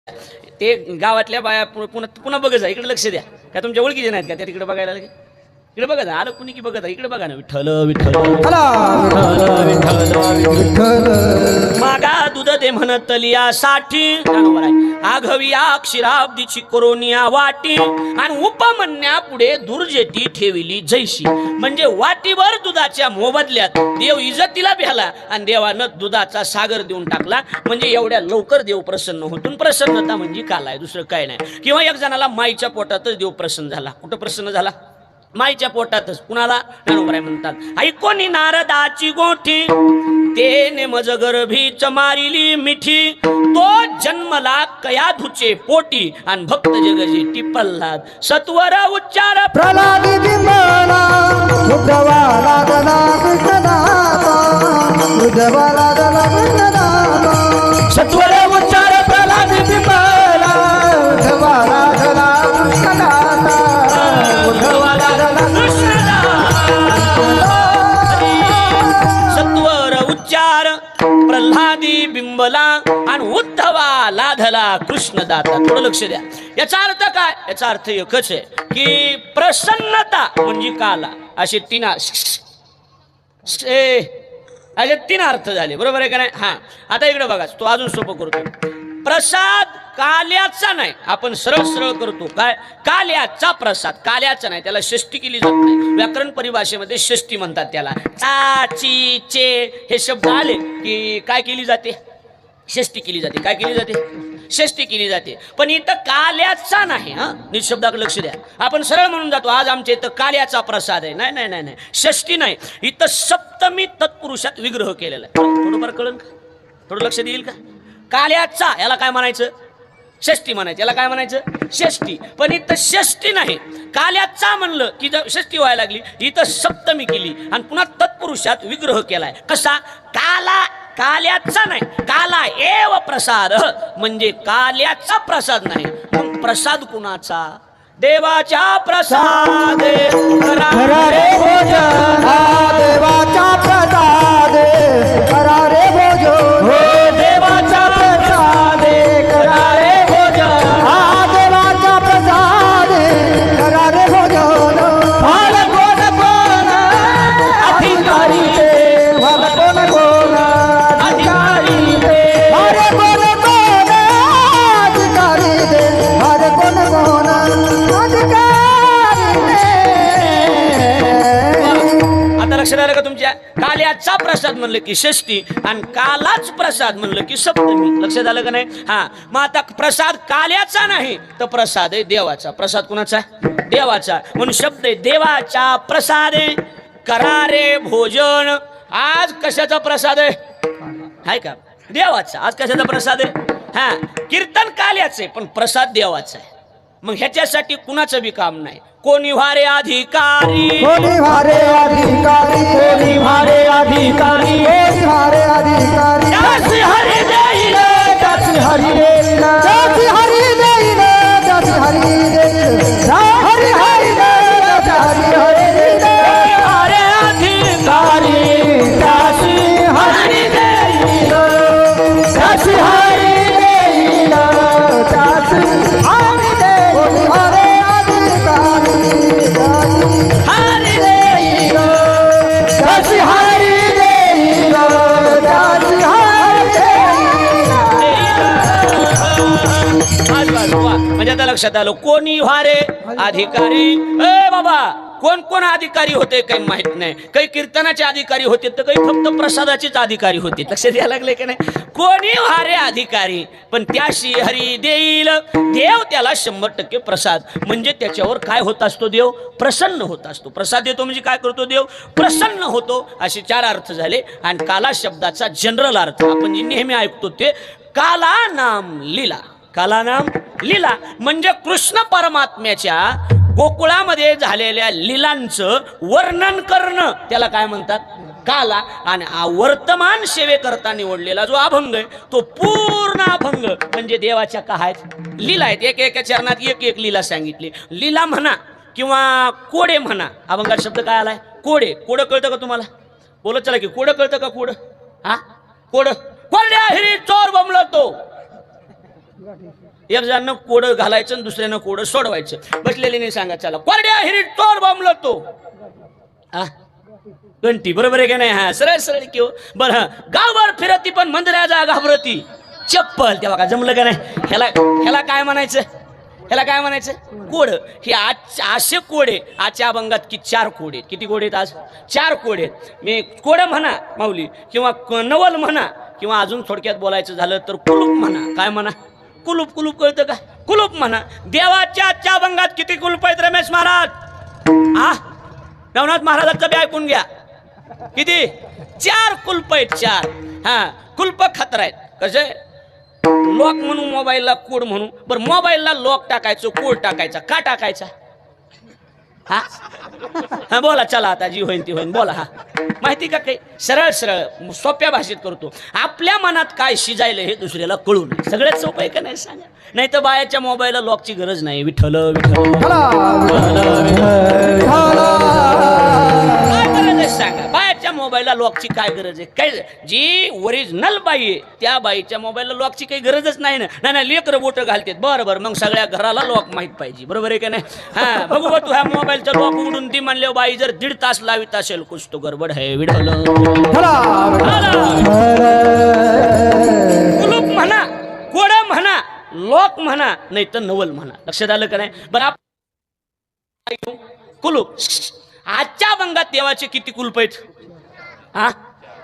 ते गावातल्या बाया पुन्हा पुन्हा बघत जा, इकडे लक्ष द्या. काय तुमच्या ओळखीचे नाहीत का त्या तिकडे बघायला लगे? इकडे बघा ना, आलं कुणी की बघत इकडे बघा ना. विठ्ठल विठ्ठल मागा दूध दे म्हणतली यासाठी आघवी अक्षराब्दीची कोरोनिया वाटी आणि उपमन्या पुढे दुर्जेती ठेविली जैशी. म्हणजे वाटीवर दुधाच्या मोबदल्यात देव इज्जतीला भ्याला आणि देवानं दुधाचा सागर देऊन टाकला. म्हणजे एवढ्या लवकर देव प्रसन्न होतून प्रसन्नता म्हणजे काल आहे, दुसरं काय नाही. किंवा एक जणाला माईच्या पोटातच देव प्रसन्न झाला. कुठं प्रसन्न झाला? माईच्या पोटातच. कुणाला? ज्ञानोबराय म्हणतात, ऐकोनी नारदाची गोठी तेने मज गर्भीच मारिली मिठी. तो जन्मला कयाधूचे पोटी आणि भक्त जगजेटी प्रल्हाद. सत्वर उच्चार प्रल्हादी बिंबला उद्धवाला दला कृष्णदाता, उद्धवाला दला कृष्णदाता. सत्वर उच्चार प्रल्हादी बिंबला उद्धवाला दला कृष्णदाता, उद्धवाला दला सत्वर उच्चार प्रल्हादी बिंबला आणि उद्धवा लाधला कृष्णदाता. थोडं लक्ष द्या. याचा अर्थ काय? याचा अर्थ एकच आहे की प्रसन्नता म्हणजे काला. असे तीन अर्थ झाले, बरोबर आहे का नाही? हा, आता इकडे बघा, तो अजून सोपं करतो. प्रसाद काल्याचा नाही, आपण सरळ सरळ करतो. काय? काल्याचा प्रसाद. काल्याचा नाही, त्याला षष्टी केली जात नाही. व्याकरण परिभाषेमध्ये षष्टी म्हणतात त्याला. चा ची चे हे शब्द आले की काय केली जाते? षष्टी केली जाते. काय केली जाते? षष्टी केली जाते. पण इथं काल्याचा नाही. हा, निशब्दाकडे लक्ष द्या. आपण सरळ म्हणून जातो आज आमच्या इथं काल्याचा प्रसाद आहे. नाही नाही नाही नाही, षष्टी नाही. इथं सप्तमी तत्पुरुषात विग्रह केलेला आहे. थोडंफार कळलं का? थोडं लक्ष देईल का? काल्याचा याला काय म्हणायचं? षष्टी म्हणायचं. याला काय म्हणायचं? षष्टी. पण इथं षष्टी नाही. काल्याचा म्हणलं की षष्टी व्हायला लागली. इथं सप्तमी केली आणि पुन्हा तत्पुरुषात विग्रह केलाय. कसा? काला काल्याचा नाही, काला एव प्रसाद. म्हणजे काल्याचा प्रसाद नाही. मग प्रसाद कुणाचा? देवाच्या प्रसाद. करा रे भोजन, देवाचा प्रसाद. करा रे भोजन, देवाचा प्रसाद. करा रे भोजन, देवाचा प्रसाद. करा रे भोजन. फल कोण कोण अधिकारी दे, फल कोण कोण अधिकारी दे. हरे कोण कोण अधिकारी दे, हरे कोण कोण अधिकारी दे. आता लक्षात आलं का तुमच्या? काल्याचा प्रसाद म्हणलं की षष्टी आणि कालाच प्रसाद म्हणलं की सप्तमी. लक्षात आलं का नाही? हा, मग आता प्रसाद काल्याचा नाही तर प्रसाद आहे देवाचा. प्रसाद कुणाचा? देवाचा. म्हणून शब्द आहे देवाचा प्रसाद आहे. करा रे भोजन. आज कशाचा प्रसाद आहे? हाय का? देवाचा. आज कशाचा प्रसाद आहे? हा, कीर्तन काल्याचे पण प्रसाद देवाचा आहे. मग ह्याच्यासाठी कुणाचं बी काम नाही. कोणी व्हारे अधिकारी, कोणी व्हारे अधिकारी, कोणी व्हारे अधिकारी, कोणी व्हारे अधिकारी. त्यासी हरी देईल, त्याची हरी देईल, त्याची हरी देईल, त्याची हरी देईल. हरी हरी देईल, त्याची हरी हरी देईल. व्हारे अधिकारी, त्याची हरी देईल, त्याची हरी देईल, त्याची हरी देईल. कोणी व्हारे हरी देईल, त्याची हरी देईल, त्याची हरी देईल. म्हणजे आता लक्षात आलं. कोणी व्हारे अधिकारी. ए बाबा, कोण कोण अधिकारी होते काही माहित नाही. काही कीर्तनाचे अधिकारी होते तर काही फक्त प्रसादाचेच अधिकारी होते. लक्षात द्यायला लागले की नाही? कोणी व्हारे अधिकारी पण त्याशी हरी देईल. देव त्याला 100% प्रसाद. म्हणजे त्याच्यावर काय होत असतो? देव प्रसन्न होत असतो. प्रसाद देतो म्हणजे काय करतो? देव प्रसन्न होतो. असे 4 अर्थ झाले. आणि काला शब्दाचा जनरल अर्थ आपण जे नेहमी ऐकतो ते काला नाम लीला. काला नाम लीला म्हणजे कृष्ण परमात्म्याच्या गोकुळामध्ये झालेल्या लीलांचं वर्णन करणं. त्याला काय म्हणतात? काला. आणि वर्तमान सेवेकरता निवडलेला जो अभंग आहे तो पूर्ण अभंग म्हणजे देवाच्या काय लीला आहेत. एक एका चरणात एक एक लीला सांगितली. लीला म्हणा किंवा कोडे म्हणा. अभंगात शब्द काय आलाय? कोडे. कोडं कळतं का तुम्हाला? बोलत चला की कोडं कळतं का? कोडं. हा, कोडं. कोरड्या हिरी चोर बमलो तो. एक जणांना कोड घालायचं आणि दुसऱ्यानं कोड सोडवायचं. बसलेले नाही सांगा चला कोरड्या हिरीट चोर बोंबलो तो घंटी बरोबर आहे का नाही. हा सरळ सरळ किंवा बरं गावभर फिरती पण मंदिराजा घाबरती चप्पल. तेव्हा का जमलं का नाही. ह्याला काय म्हणायचं. ह्याला काय म्हणायचं कोड. हे आज असे कोड आहे आजच्या अभंगात की 4 कोड आहेत. किती कोड आहेत आज 4 कोड आहेत. मी कोड म्हणा माऊली किंवा नवल म्हणा किंवा अजून थोडक्यात बोलायचं झालं तर कुलूप म्हणा. काय म्हणा कुलूप. कुलूप कळतं का कुलूप म्हणा. देवाच्या आजच्या अभंगात किती कुलूप आहेत रमेश महाराज. नवनाथ महाराजांचं बी ऐकून घ्या. किती 4 कुलप आहेत 4. हा कुलप खतर आहेत. कसे लॉक म्हणू मोबाईलला कोड म्हणू. बरं मोबाईलला लॉक टाकायचं कोड टाकायचा का टाकायचा. हा बोला चला आता जी होईन ती होईन बोला. हा माहिती का काही सरळ सरळ सोप्या भाषेत करतो. आपल्या मनात काय शिजायलं हे दुसऱ्याला कळू नये. सगळ्यात सोपं आहे का नाही सांगा. नाही तर बायाच्या मोबाईलला लॉकची गरज नाही. विठ्ठल विठ्ठल सांगा बायाच्या मोबाईलला लॉकची काय गरज आहे. काय जी ओरिजिनल बाई आहे त्या बाईच्या मोबाईलला लॉकची काही गरजच नाही ना. नाही लेकरं बोटं घालतात. बरं मग सगळ्या घराला लॉक माहित पाहिजे. बरोबर आहे का नाही. हा बघू बा तू ह्या मोबाईलचा लॉक उघडून ती म्हणले बाई जर 1.5 तास लावित असेल कुछ तो गडबड आहे. विढवल कुलूप म्हणा कोड म्हणा लॉक म्हणा नाही तर नवल म्हणा. लक्षात आलं का नाही. बरं कुलूप आजच्या अभंगात देवाचे किती कुलप आहेत.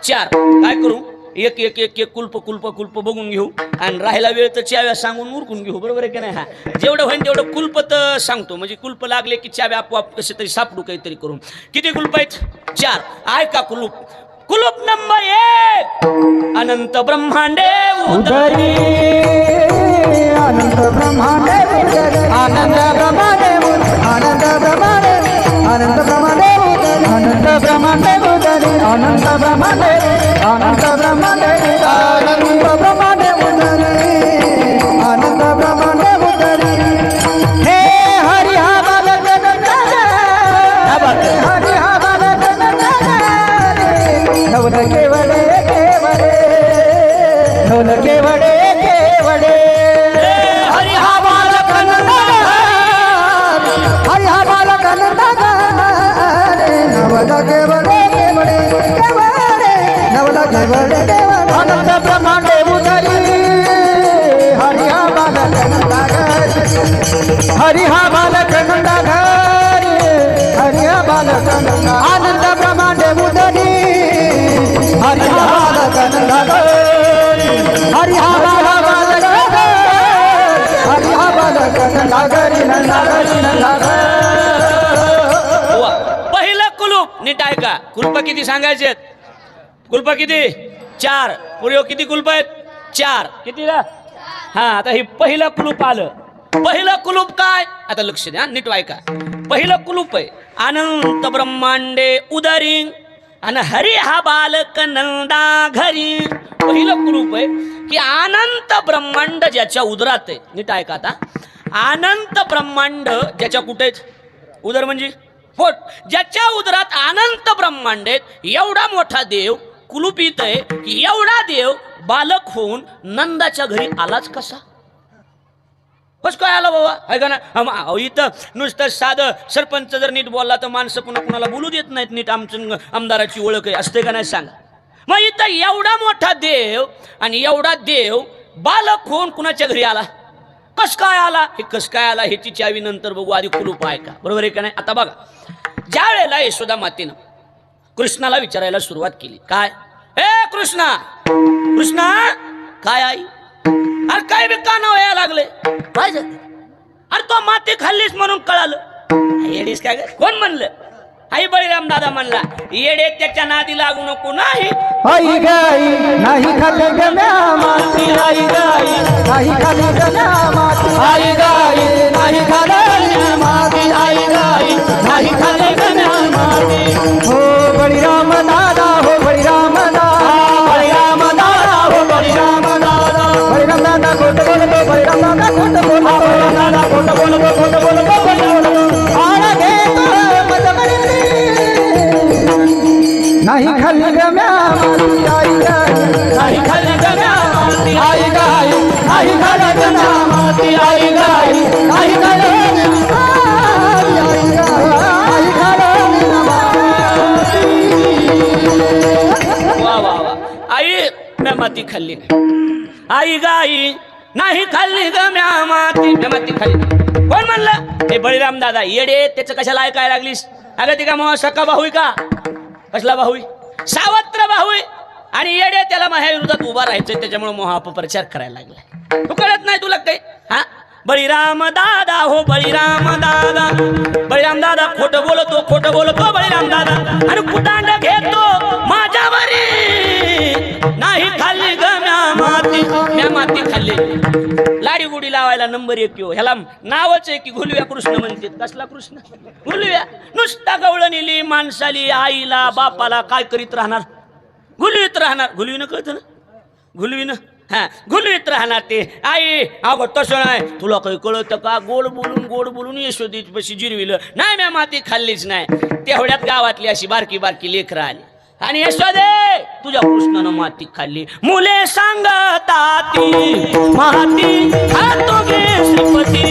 4. काय करू एक एक एक एक कुल्प कुल्प कुल्प बघून घेऊ आणि राहायला वेळ तर चाव्या सांगून उरकून घेऊ. बरोबर आहे की नाही. हा जेवढं होईल तेवढं कुल्प तर सांगतो म्हणजे कुल्प लागले की चाव्या आपोआप कसे तरी सापडू काहीतरी करून. किती कुल्प आहेत 4. ऐका कुलूप. कुलूप नंबर 1 अनंत ब्रह्मांडे उदरी. अनंत ब्रह्मांडे आनंद ब्रह्मांडे आनंद ब्रह्मांडे आनंद ब्रह्मांडे अनंत ब्रह्मांडे उदरी अनंत ब्रह्मांडे अनंत ब्रह्मांडे अनंत ब्रह्मांडे उदरी अनंत ब्रह्मांडे उदरी. हे हरि हा बालक हरि हा बालक नवल केवडे केवडे नवल केवडे केवडे हरि हा बालक हरि हा बालक नवल केवडे केवडे केवडे नवल केवडे केवडे अनंत ब्रह्मांडे उदरी हरि हा बालक हरि हा बालक हरि हा बालक आनंद ब्रह्मांडे उदरी हरि हा बालक हरि हा बालक हरि हा बालक नागरी नागरी नीट ऐका. कुल्प किती सांगायचे. कुल्प किती 4. पुढे किती कुल्प आहेत 4. किती हा आता हे पहिलं कुलूप आलं. पहिलं कुलूप काय आता लक्ष द्या नीट ऐका. पहिलं कुलूप आहे अनंत ब्रह्मांडे उदरी आणि हरी हा बालक नंदा घरी. पहिलं कुलूप आहे की अनंत ब्रह्मांड ज्याच्या उदरात आहे. नीट ऐका आता. अनंत ब्रह्मांड ज्याच्या कुठे उदर म्हणजे पोट. ज्याच्या उदरात अनंत ब्रह्मांडेत एवढा मोठा देव कुलुपीत आहे की एवढा देव बालक होऊन नंदाच्या घरी आलाच कसा. कस काय आला बाबा आहे का ना. इथं नुसतं साधं सरपंच जर नीट बोलला तर माणसं पुन्हा कुणाला बोलू देत नाहीत नीट. आमचं आमदाराची ओळख आहे असते का नाही सांगा. मग इथं एवढा मोठा देव आणि एवढा देव बालक होऊन कुणाच्या घरी आला. कस काय आला. हे कस काय आला ह्याची चावी नंतर बघू. आधी कुलूप आहे का. बरोबर आहे का नाही. आता बघा ज्या वेळेला यशोदा मातेनं कृष्णाला विचारायला सुरुवात केली. काय हे कृष्णा कृष्णा काय आई अरे काय बी कानावर यायला लागले. काय झालं. अरे तो माती खाल्लीस म्हणून कळालं. येडीस काय कोण म्हणलं. आई बळीराम दादा म्हणला येडे त्याच्या नादी लागू नको. नाही आई गाई नाही खाल्ले गम्या माती आई गाई नाही खाल्ले गम्या माती आई गाई नाही खाल्ले माती आई गाई नाही खाल्ले गम्या माती. हो बळीराम दादा हो बळीराम दादा बळीराम दादा हो बळीराम दादा बळीराम दादा खोट बोलतो बळीराम दादा खोट बोलतो बळीराम दादा खोट बोलतो खोट बोलतो बळीराम आळा घेतो मत नाही खाल्ली गम्या माती आई गाई नाही खाल्ली गम्या माती आई गाई नाही खाल्ली गम्या माती आई गाई नाही खाल्ले नाही खाल्ले वा वा वा आई म्या माती खाल्ली नाही आई गाई नाही खाल्ली ग म्या माती खाल्ली नाही. कोण म्हणलं हे बळीराम दादा येडे त्याचं कशाला ऐकायला लागलीस अगं ती का मग सका भाऊ का कसला भाऊ सावत्र भाऊ आणि येडे त्याला माझ्या विरोधात उभा राहायचं त्याच्यामुळे मोहा अपप्रचार करायला लागला तू कळत नाही तुला काही हा बळीराम दादा हो बळीराम दादा खोटं बोलतो बळीराम दादा आणि कुटांड घेतो माझ्यावरी नाही खाल्ली ग म्या माती खाल्ली लाडी गुडी लावायला नंबर 1 किंवा ह्याला नावच आहे की घुलव्या कृष्ण म्हणतात कसला कृष्ण घुलव्या नुसता गवळण नेली माणसाली आईला बापाला काय करीत राहणार घुलवीनं कळतं ना घुलवीत राहणार ते आई अगो तसं नाही तुला काही कळतं का गोड बोलून यशोदी पशी जिरविलं नाही म्या माती खाल्लीच नाही तेवढ्यात गावातली अशी बारकी लेकरं आली आणि यशोदे तुझ्या कृष्णानं माती खाल्ली मुले सांगताती माती खातो गे श्रीपती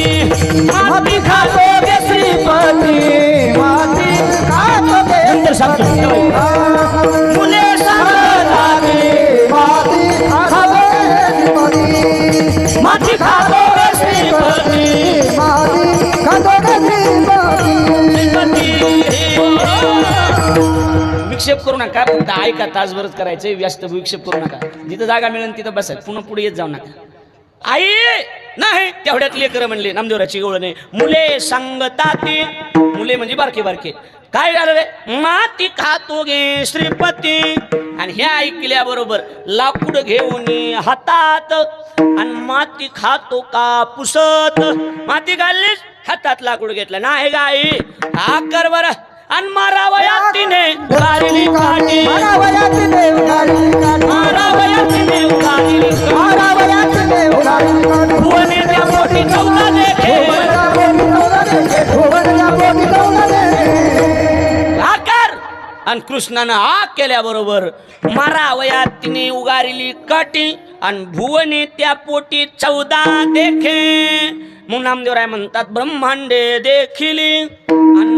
माती खातो गे श्रीपती माती खातो गे नंतर सांगतो मुले सांगताती माती खातो माती खातो गे श्रीपती माती खातो गे विक्षेप करू नका फक्त ऐका तासभरच करायचं व्यस्त विक्षेप करू नका जिथं जागा मिळेल तिथं बसायचं पुन्हा पुढे येत जाऊ नका आई नाही तेवढ्यात लेकरं म्हणले नामदेवराची गवळ नाही मुले सांगताती मुले म्हणजे बारके काय झालं रे माती खातो गे श्रीपती आणि ह्या ऐकल्याबरोबर लाकूड घेऊन हातात आणि माती खातो का पुसत माती घाललीस हातात लाकूड घेतलं नाही गाई हा कर बरं आणि मारावयात तिने उगारली काठी भुवने त्या पोटी चौदा देखे आकार आणि कृष्णानं आ केल्याबरोबर मारावयात तिने उगारली काठी आणि भुवने त्या पोटी 14 देखे मग नामदेवराय म्हणतात ब्रह्मांडे देखिली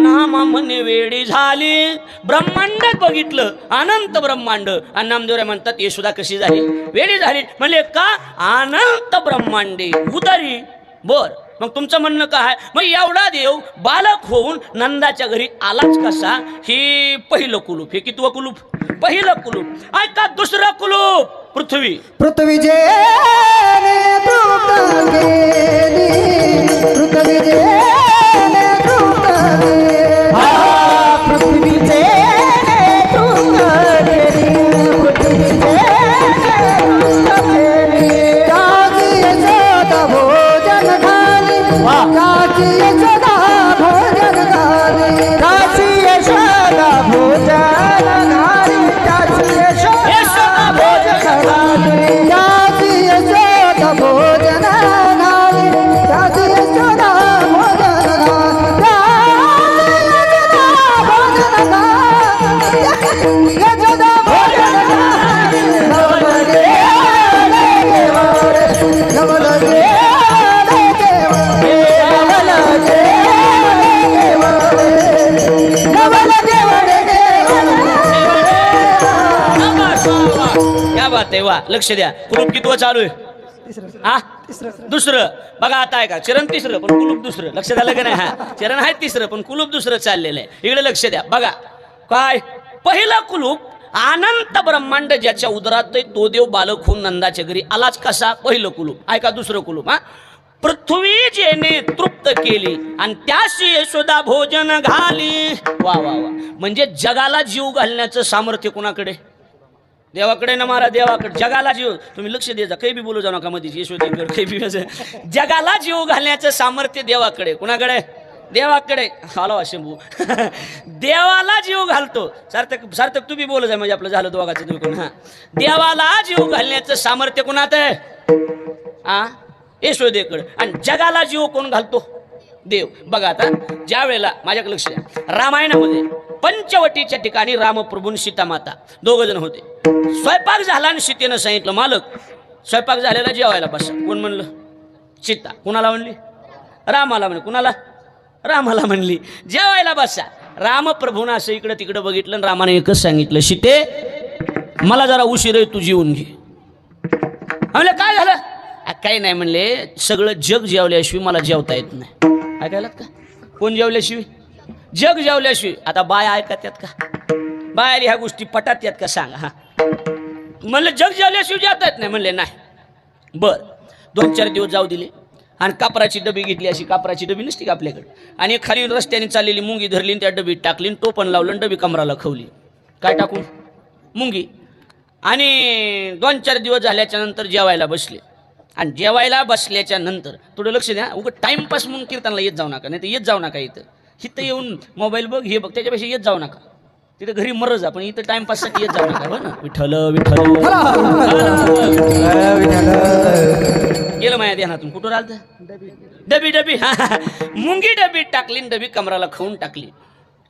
नामा म्हणे वेडी झाली ब्रह्मांडात बघितलं अनंत ब्रह्मांड आणि नामदेवराय म्हणतात यशोदा कशी झाली वेडी झाली म्हणले का अनंत ब्रह्मांडे उदरी बर मग तुमचं म्हणणं काय मग एवढा देव बालक होऊन नंदाच्या घरी आलाच कसा ही पहिलं कुलूप हे कितवं कुलूप पहिलं कुलूप ऐका दुसरं कुलूप पृथ्वी जे तेव्हा लक्ष द्या कुलूप कितवं चालू आहे हा दुसरं बघा आता आहे का चरण तिसरं पण कुलूप दुसरं लक्ष झालं का नाही हा चरण आहे तिसरं पण कुलूप दुसरं चाललेलं आहे इकडे लक्ष द्या बघा काय पहिलं कुलूप अनंत ब्रह्मांड ज्याच्या उदरात तो देव बालक होऊन नंदाच्या घरी आलाच कसा पहिलं कुलूप ऐका दुसरं कुलूप हा पृथ्वी जेने तृप्त केली आणि त्याशी यशोदा भोजन घाली वा वा वा म्हणजे जगाला जीव घालण्याचं सामर्थ्य कुणाकडे देवाकडे ना मारा देवाकडे जगाला जीव तुम्ही लक्ष द्यायचा काही बी बोलू जाऊ नका मध्ये यशोदेकडे काही बी जगाला जीव घालण्याचं सामर्थ्य देवाकडे कुणाकडे देवाकडे आलो शंभू देवाला जीव घालतो सार्थक तू बी बोलत आहे म्हणजे आपलं झालं दोघाचं तुम्ही कोण हा देवाला जीव घालण्याचं सामर्थ्य कुणात आहे हा यशोदेकडे आणि जगाला जीव कोण घालतो देव बघा आता ज्या वेळेला माझ्याकडे लक्ष द्या रामायणामध्ये पंचवटीच्या ठिकाणी रामप्रभू सीता माता दोघ जण होते स्वयंपाक झाला आणि सीतेनं सांगितलं मालक स्वयंपाक झालेला जेवायला बसा कोण म्हणलं सीता कुणाला म्हणली? रामाला म्हणली. कुणाला? रामाला म्हणली जेवायला बसा. रामप्रभूनं असं इकडं तिकडं बघितलं आणि रामाने एकच सांगितलं, सीते मला जरा उशीर आहे, तू जेवून घे. म्हणले काय झालं? काही नाही म्हणले, सगळं जग जेवल्याशिवाय मला जेवता येत नाही. ऐकायलात का? कोण जेवल्याशिवाय? जग जेवल्याशिवाय. आता बाया ऐकत यात का? बायाला ह्या गोष्टी पटात यात का सांगा? हा म्हणलं जग जेवल्याशिवाय जेवता येत नाही. म्हणले नाही. बर 2-4 दिवस जाऊ दिले आणि कापराची डबी घेतली, अशी कापराची डबी नसती का आपल्याकडे, आणि खाली रस्त्याने चाललेली मुंगी धरली, त्या डबीत टाकली, टोपण लावलं, डबी कमराला खवली. काय टाकून? मुंगी. आणि 2-4 दिवस झाल्याच्या नंतर जेवायला बसले. आणि जेवायला बसल्याच्या नंतर थोडं लक्ष द्या, उगं टाइमपास म्हणून कीर्तनला येत जाऊ नका, नाही तर येत जाऊ नका. इथं येऊन मोबाईल बघ, हे बघ, त्याच्यापेक्षा येत जाऊ नका. तिथं घरी मर जा, पण इथं टाइमपाससाठी येत जाऊ नका. हो ना? विठ्ठल विठ्ठल गेलं माझ्या ध्यानातून. कुठं राहिलं? डबी डबी हा मुंगी डबी टाकली, डबी कमराला खाऊन टाकली.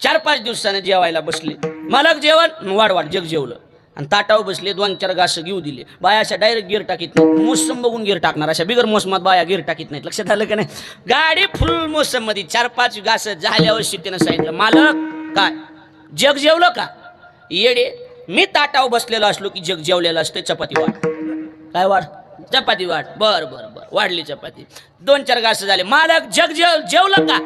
4-5 दिवसाने जेवायला बसले. मालक जेवण वाढ जग जेवलं आणि ताटावर बसले. 2-4 घास घेऊ दिले. बाया अशा डायरेक्ट गिर टाकीत नाही, मोसम बघून गिर टाकणार. अशा बिगर मोसमात बाया गिर टाकीत नाहीत. लक्षात आलं का नाही? गाडी फुल मोसम मध्ये 4-5 घास झाल्यावर शिट्टीनं सांगितलं, मालक काय जग जेवलं का? येडे, मी ताटावर बसलेलो असलो की जग जेवलेलं असतं. चपाती वाढ. काय वाढ? चपाती वाढ. बर बर बर वाढली चपाती. 2-4 घास झाले. मालक जग जेवलं का?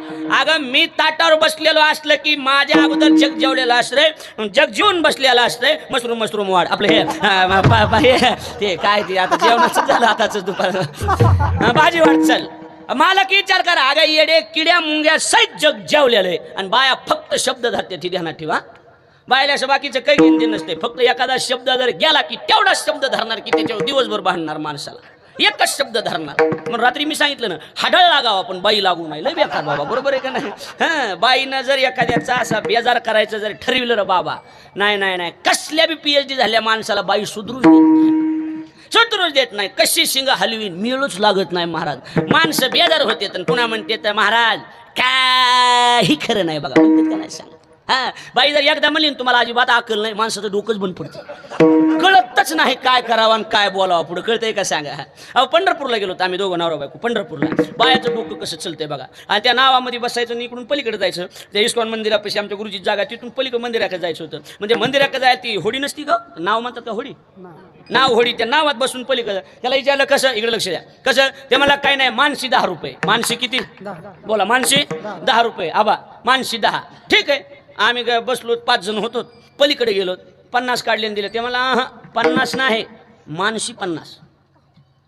अगं मी ताटावर बसलेलो असलं की माझ्या अगोदर जग जेवलेलं असतंय, जग जेवून बसलेलं असतंय. मशरूम वाढ. आपलं हे काय ते आता जेवणाचं झालं, आताच दुपार भाजी वाढ. चल मालक विचार करा, अगं येडे किड्या मुंग्या सहित जग जेवलेलं आहे आणि बाया फक्त शब्द धरते. ती ध्यानात ठेवा. बायला असं बाकीचं काही गिनती नसते. फक्त एखादा शब्द जर गेला की तेवढाच शब्द धरणार, की त्याच्यावर दिवसभर भांडणार माणसाला. एकच शब्द धरणार. मग रात्री मी सांगितलं ना, हाडळ लागावं पण बाई लागू नाही. लय बेकार बाबा, बरोबर आहे का नाही? हां, बाईनं जर एखाद्याचा असा बेजार करायचं जर ठरविलं रे बाबा, नाही कसल्या बी PhD झाल्या माणसाला बाई सुधरूच देत नाही. कशी शिंग हलवीन मिळूच लागत नाही महाराज. माणसं बेजार होते तर पुन्हा म्हणते तर महाराज काही खरं नाही बघा. म्हणतात का नाही सांग? हा, बाई जर एकदा म्हणली तुम्हाला अजिबात अक्कल नाही, माणसाचं डोकंच बंद पडतं. कळतच नाही काय करावं आणि काय बोलावं पुढं. कळतंय का सांगा? अहो पंढरपूरला गेलो होतो आम्ही दोघं नवरा बायको. पंढरपूरला बायाचं डोकं कसं चलतंय बघा. आणि त्या नावामध्ये बसायचं आणि इकडून पलीकडे जायचं. त्या इस्कॉन मंदिरापाशी आमच्या गुरुची जागा, तिथून पलीकडे मंदिराकडे जायचं होतं. म्हणजे मंदिराकडे जायला ती होडी नसती का? नाव म्हणतात का होडी? नाव होडी. त्या नावात बसून पलीकडे. त्याला विचारलं कसं? इकडे लक्ष द्या. कसं? ते मला काय नाही, मानसी 10 रुपये. मानसी किती? बोला. मानसी 10 रुपये. आबा मानसी 10. ठीक आहे. आम्ही बसलो, 5 जण होतो. पलीकडे गेलो, 50 काढले दिले. ते मला 50 नाही, मानसी 50.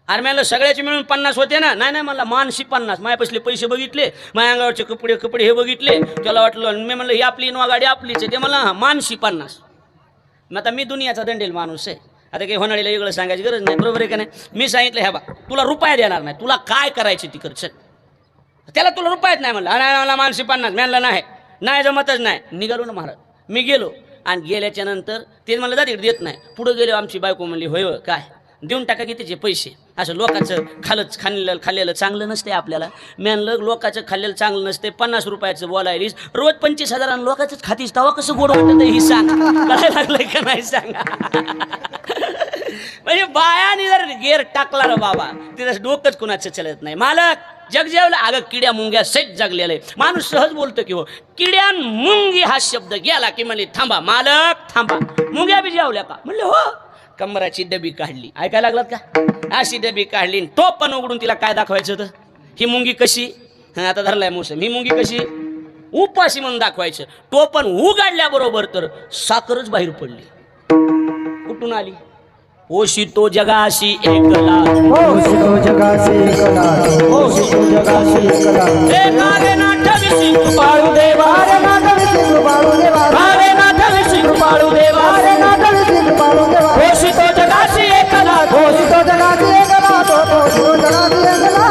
अरे मला सगळ्याचे मिळून 50 होते ना? नाही मला मानसी 50. माझ्यापासले पैसे बघितले, माझ्या अंगावरचे कपडे हे बघितले. त्याला वाटलं, मी म्हणलं ही आपली इनोवा गाडी आपलीच आहे. ते मला मानसी 50. मग आता मी दुनियाचा दंडेल माणूस आहे. आता काही होणारीला वेगळं सांगायची गरज नाही, बरोबर आहे का नाही? मी सांगितलं ह्या बा, तुला रुपया देणार नाही, तुला काय करायची ती कर. त्याला तुला रुपयात नाही म्हणलं. मला मानसी 50. म्हणलं नाही जमतच नाही. निघालो ना महाराज. मी गेलो आणि गेल्याच्या नंतर ते म्हणलं जा तिकडे देत नाही. पुढं गेलो, आमची बायको म्हणली होय काय देऊन टाका की त्याचे पैसे. असं लोकांचं खाल्लेलं चांगलं नसते आपल्याला. म्हणलं लोकांचं खाल्लेलं चांगलं नसते. 50 रुपयाचं बोलायलीस, रोज 25,000 लोकांचंच खातीस, तेव्हा कसं गोड वाटत ही सांग. काय लागलंय का नाही सांगा? म्हणजे बायाने जर गेर टाकला रे बाबा, तिथं डोकंच कुणाचं चलत नाही. मालक जग जेवलं. अगं किड्या मुंग्या सहित जगलेलं आहे. माणूस सहज बोलतो की हो. किड्या मुंगी हा शब्द गेला की म्हणले थांबा मालक थांबा. मुंग्या बी जेवल्या का? म्हणले हो. कमराची डबी काढली. ऐकायला लागलात का? अशी डबी काढली. तो पण उघडून तिला काय दाखवायचं होतं? ही मुंगी कशी? आता धरलाय मोसम. ही मुंगी कशी? उपाशी म्हणून दाखवायचं. तो पण उघडल्याबरोबर तर साखरच बाहेर पडली. कुठून आली? ओशितो जगाशी एकला, ओशितो जगाशी एकला, ओशितो जगाशी एकला. रे नाथ विसी कृपाळू देवा, रे नाथ विसी कृपाळू देवा, रे नाथ विसी कृपाळू देवा, रे नाथ विसी कृपाळू देवा. ओशितो जगाशी एकला, ओशितो जगाशी एकला, ओशितो जगाशी एकला.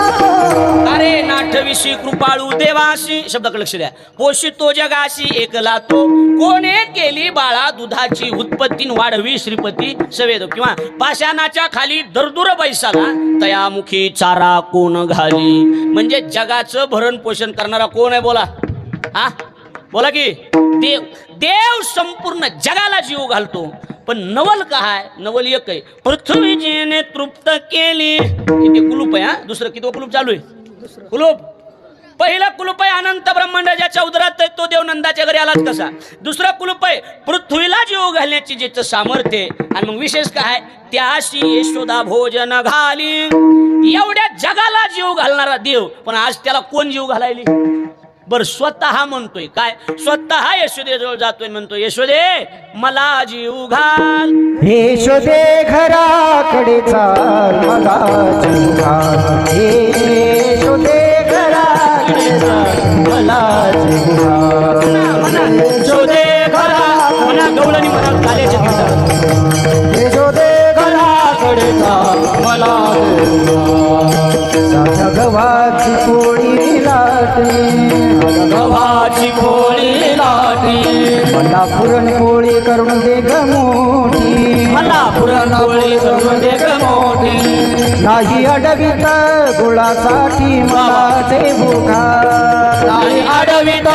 अरे नाथ विसी कृपाळू देवाशी. शब्दाकडे लक्ष द्या. पोषितो जगाशी एकला तो, कोणे केली बाळा दुधाची उत्पत्ती, वाढवी श्रीपती सवेद. किंवा पाषाणाच्या खाली दरदुर बैसाला, तयामुखी चारा कोण घाली. म्हणजे जगाचं भरण पोषण करणारा कोण आहे? बोला. हा बोला की देव. देव संपूर्ण जगाला जीव घालतो. पण नवल काय नवल एक आहे पृथ्वीजीने तृप्त केली किती कुलूप आहे हा दुसरं किती कुलूप चालू आहे कुलूप पहिला कुलूप आहे अनंत ब्रह्मांड ज्याच्या उदरात आहे तो देव नंदाच्या घरी आलाच कसा दुसरा कुलूप आहे पृथ्वीला जीव घालण्याची ज्याचं सामर्थ्य आणि मग विशेष काय त्याशी यशोदा भोजन घाली एवढ्या जगाला जीव घालणारा देव पण आज त्याला कोण जीव घालायली बर स्वतः म्हणतोय काय स्वतः यशोदेजवळ जातोय म्हणतोय यशोदे मला जीव घाल यशोदे घराकडे चाल मला जीव घाल यशोदे घराकडे चाल मला जीव घाल यशोदे घरा म्हणा गवळणी म्हणा काल्याच्या दिवसात यशोदे घराकडे चाल मला जीव घाल साध्या गव्हाची पोळी लाटली गव्हाची पोळी लाटली मला पुरणपोळी करून दे ग मोठी मला पुरणपोळी करून दे ग मोठी नाही अडवित गुळासाठी मला देऊ घाल नाही अडवित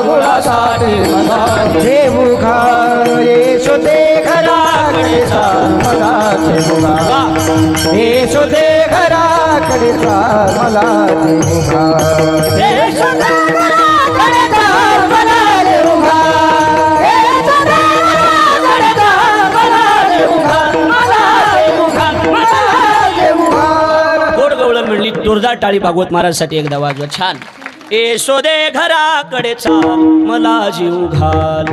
गुळासाठी मला देऊ घाल यशोदे घराकडे चाल मला देऊ घाल यशोदे घराकडे चाल मला देऊ घाल यशोदे घराकडे चाल मला देऊ घाल यशोदे घराकडे चाल मला देऊ घाल मला देऊ घाल मला देऊ घाल गोड गवळण म्हणली जोरदार टाळी भागवत महाराजसाठी एकदा वाजवा छान यशोदे घराकडे चाल मला जीव घाल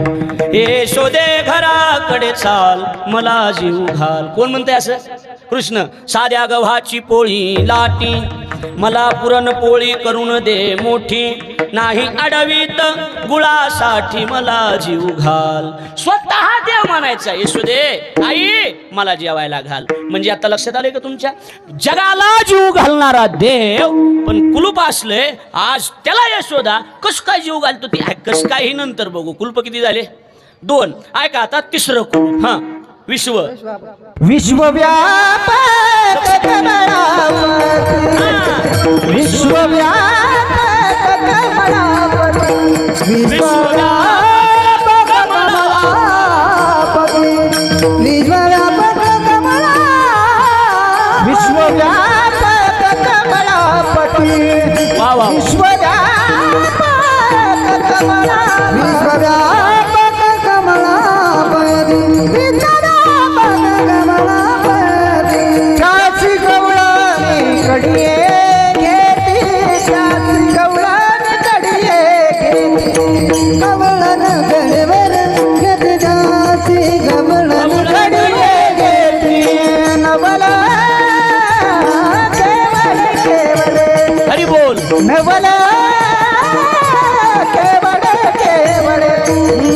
यशोदे घराकडे चाल मला जीव घाल कोण म्हणते असं कृष्ण साध्या गव्हाची पोळी लाटी मला पुरणपोळी करून दे मोठी नाही अडवीत गुळासाठी मला जीव घाल स्वतः देव म्हणायचा यशोदे आई मला जेवायला घाल म्हणजे आता लक्षात आले का तुमच्या जगाला जीव घालणारा देव पण कुलूप असले आज त्याला यशोदा कस काय जीव घालतो ती कस काय ही नंतर बघू कुलूप किती झाले 2 ऐका आता तिसरं कुलूप हा विश्व विश्वव्यापक कमलापती विश्वव्यापक कमलापती विश्वव्यापक कमलापती विश्वव्यापक कमला विश्वव्यापक कमलापती वा वा विश्वव्यापक कमला विश्वव्यापक कमलापती त्याची गवळणी कडिये घेती त्याची गवळणी कडिये घेती गवळण गडवर घेती त्याची गवळण कडिये घेती नवला केवळ केवळ हरी बोल नवला केवळ केवळ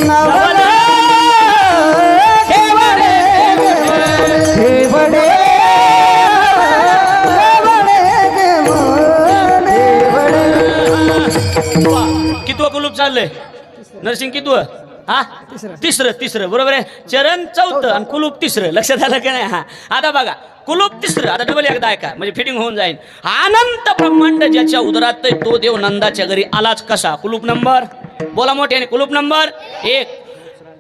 नवला कितवं कुलूप चाललंय नरसिंग कितवं हा तिसरं बरोबर आहे चरण 4 आणि कुलूप 3 लक्षात आलं का नाही हा आता बघा कुलूप 3 आता डबल एकदा ऐका म्हणजे फिटिंग होऊन जाईल अनंत ब्रह्मांड ज्याच्या उदरात तो देव नंदाच्या घरी आलाच कसा कुलूप नंबर बोला मोठ्याने कुलूप नंबर 1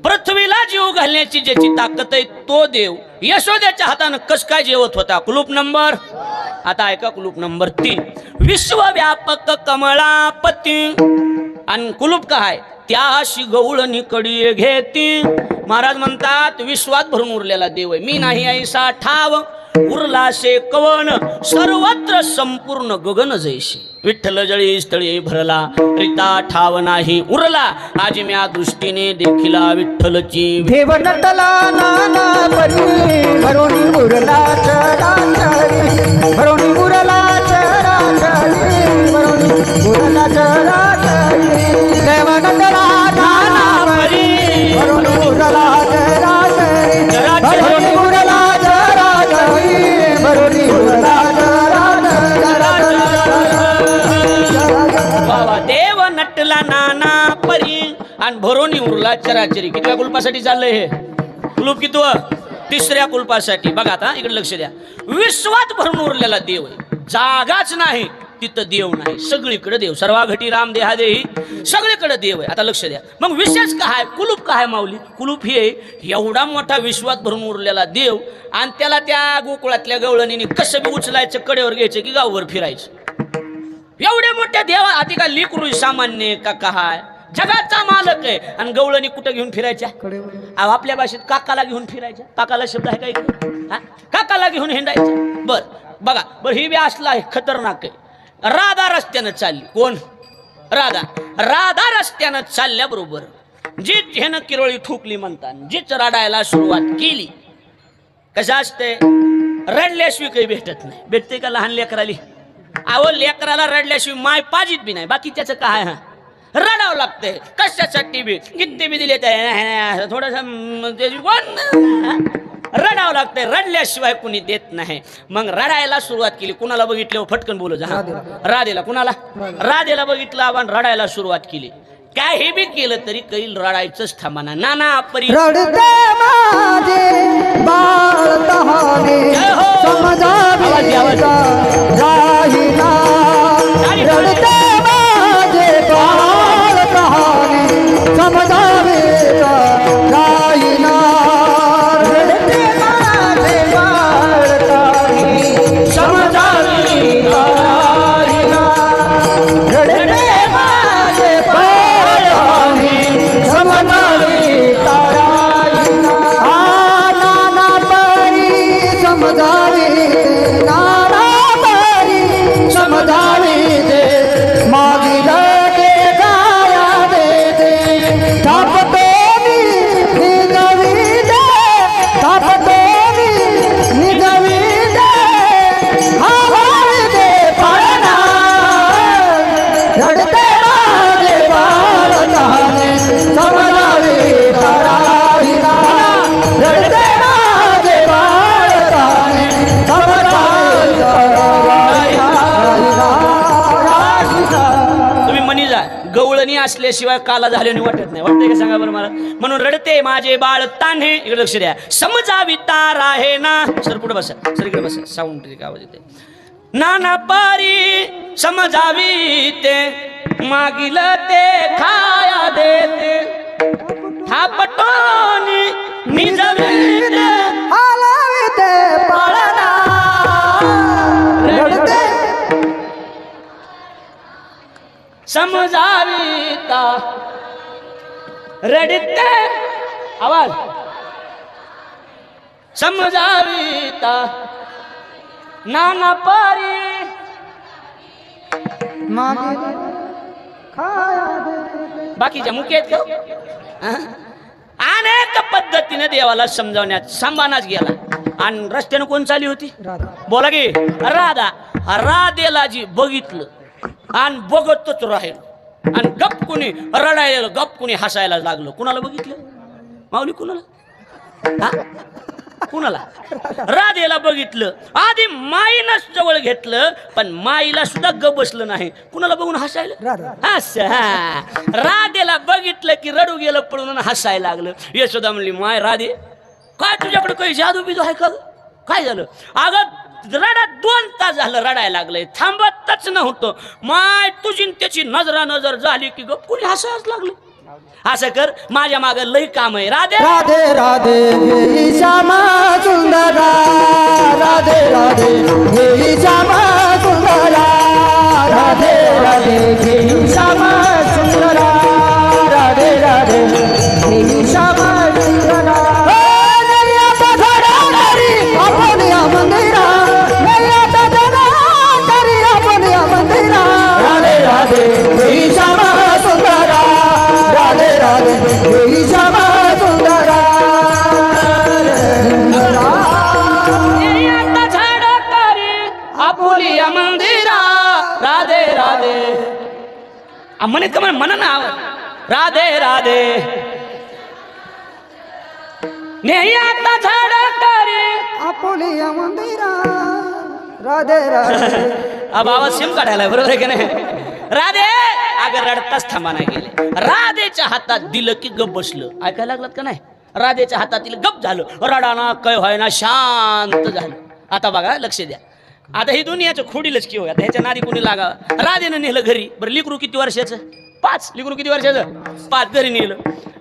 पृथ्वीला जीव घालण्याची ज्याची ताकद आहे तो देव यशोदेच्या हातानं कस काय जेवत होता कुलूप नंबर आता ऐका कुलूप नंबर 3 विश्वव्यापक कमळापती आणि कुलूप काय त्याशी गवळणी कडी घेती महाराज म्हणतात विश्वात भरून उरलेला देव आहे मी नाही ऐसा ठाव उरला शे कवन सर्वत्र संपूर्ण गगन जैशी विठ्ठल जळी स्थळी भरला रिता ठाव नाही उरला आज म्या दृष्टीने देखिला विठ्ठलची देव नटला नाना परी भरोणी उरला चराचरी भरोणी उरला चराचरी भरोणी उरला चराचरी देव नटला नाना परी भरोणी उरला चराचरी भरोणी उरला चराचरी भरोणी उरला देव नटला नाना परी आणि भरोनी उरला चराचरी कितव्या कुलपासाठी चाललंय हे कुलूप कितवं 3ऱ्या कुलपासाठी बघा आता इकडे लक्ष द्या विश्वात भरून उरलेला देव आहे जागाच नाही तिथं देव नाही, सगळीकडे देव. सर्वाघटी राम देहा देही, सगळीकडे देव आहे. आता लक्ष द्या, मग विशेष काय, कुलूप काय माऊली? कुलूप हे एवढा मोठा विश्वात भरून उरलेला देव, आणि त्याला त्या गोकुळातल्या गवळणीने कसं बी उचलायचं, कडेवर घ्यायचं की गाववर फिरायचं. एवढ्या मोठ्या देवा आधी का लिकरू सामान्य का काय, जगाचा मालक आहे. आणि गवळणी कुठं घेऊन फिरायच्या? आपल्या भाषेत काकाला घेऊन फिरायच्या. काकाला शब्द आहे का इकडे? काकाला घेऊन हिंडायचं. बर बघा, बर ही बी असला आहे, खतरनाक आहे. राधा रस्त्यानं चालली. कोण? राधा. राधा रस्त्यानं चालल्याबरोबर जीच ह्यानं किरोळी ठोकली म्हणतात, जीच रडायला सुरुवात केली. कसं असते, रडल्याशिवाय काही भेटत नाही. भेटते का लहान लेकराली? अहो लेकराला रडल्याशिवाय माय पाजीत बी नाही. बाकी त्याचं काय, हा रडावं लागतंय. कशासाठी बी किती बी दिले थोडस रडावं लागतंय, रडल्याशिवाय कुणी देत नाही. मग रडायला सुरुवात केली. कुणाला बघितलं? फटकन बोलू जा. राधेला. कुणाला? राधेला बघितलं आपण रडायला सुरुवात केली. काय हे बी केलं तरी कैल रडायचंच थांबाना. नाना परी रडते माझे बाळ तहाने, समजावे राहिना. रडते माझे बाळ तहाने, समजावे राहिना. रडते माझे बाळ तहाने, समजावे राहिना. रडते माझे बाळ तहाने, समजावे राहिना. नाना परी समजावे, नाना परी समजावे दे. मागिला के गाया देते, थापतो निजवी दे, थापतो निजवी दे. हवाई दे पडना, रडते माझे बाळ तहाने, समजावे राहिना. रडते माझे बाळ तहाने, समजावे राहिना. तुम्ही म्हणी जा, गवळणी असल्याशिवाय काला झाल्याने वाटत नाही. वाटतंय का सांगा बरं मला? म्हणून रडते माझे बाळ तान्हे. इकडे लक्ष द्या. समजावी तार आहे ना. सर पुढे बसा, सर इकडे बसा. साऊंड आवाज येते. नाना पारी समजावी ते, मागिल ते खाया देते. थापटोनी निजवी दे, हलवी ते पडना. रडते समजावी ता. रडते आवाज, समजावी ता. नाना पारी मागे खाया दे. बाकीच्या मुख्य आहेत का? अनेक पद्धतीने देवाला समजावण्यात सांबानाच गेला. आणि रस्त्यानं कोण चालली होती? बोला की राधा. राधेला जी बघितलं आणि बघतच राहिलं, आणि गप कुणी रडायला, गप कुणी हसायला लागलं. कुणाला बघितलं माऊली? कुणाला? कुणाला? राधेला बघितलं. आधी माईनं जवळ घेतलं, पण माईला सुद्धा गप बसलं नाही. कुणाला बघून हसायला? राधेला बघितलं की रडू गेलं पडून, हसायला लागलं. यशोदा म्हणली, माय राधे, काय तुझ्याकडे काही जादू बिदू आहे का? काय झालं? अगं रडा 2 तास झालं रडायला लागलंय, थांबतच नव्हतं. माय तुझी त्याची नजर झाली की गप कुणी हसायच लागलं. असं कर, माझ्या मागे लई काम आहे. राधे राधे राधे हे श्यामा सुंदरा, राधे राधे हे श्यामा सुंदरा, राधे राधे हे श्यामा सुंदरा, राधे राधे हे श्यामा सुंदरा. राधे राधे हे श्यामा सुंदरा, राधे राधे हे श्यामा सुंदरा. आपुलिया मंदिरा, राधे राधे. म्हणत का म्हणा ना, राधे राधे नाही आता झाड करे आपुलिया मंदिरा, राधे राधे. अब आवाज सिम काढायला बरोबर आहे की नाही? राधे अगर रडताच थांबा नाही गेले. राधेच्या हातात दिलं की गप बसलं. ऐकायला लागलात का नाही? राधेच्या हातात दिलं, गप झालं. रडाना काय व्हायना, शांत झालं. आता बघा, लक्ष द्या. आता ही दुनियाचं खोडीलच की हो, आता ह्याच्या नादी कोणी लागा. राधेनं नेलं घरी. बरं लिकरू किती वर्षाचं? 5. लिकरू किती वर्षाचं? 5. घरी नेलं.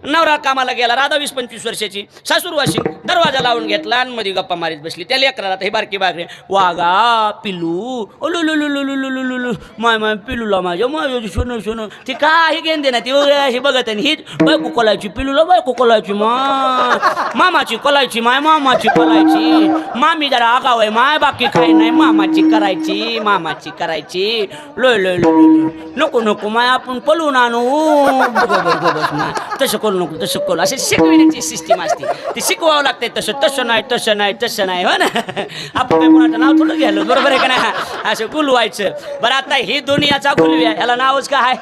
नवरा कामाला गेला. राधा 20-25 वर्षाची. सासूर वाशिंग दरवाजा लावून घेतला आणि मध्ये गप्पा मारीत बसली. त्या लेकराला हे बारकी बागरे वागा पिलू ओलुलुलुलुलुलुलुलु माय माय पिलूला माझ्या माझ्या सोनं सोनं ती काही घेऊन दे ना ती हे बघत आहे. ही बायको कोलायची पिलूला बायको कोलायची मामाची कोलायची माय मामाची कोलायची मामी जरा आगाव आहे माय बाकी काही नाही मामाची करायची लोय लोय लोय नको नको माय आपण पळून आणू बस माय तसं करू नको तसं करू असे शिकविण्याची सिस्टीम असते. ती शिकवावं लागते तसं नाही हो ना. आपण काही कोणाचं नाव थोडं घ्यायला बरोबर आहे का नाही. असं गुलवायचं. बरं आता ही दुनियाचा गुलव्या ह्याला नावच काय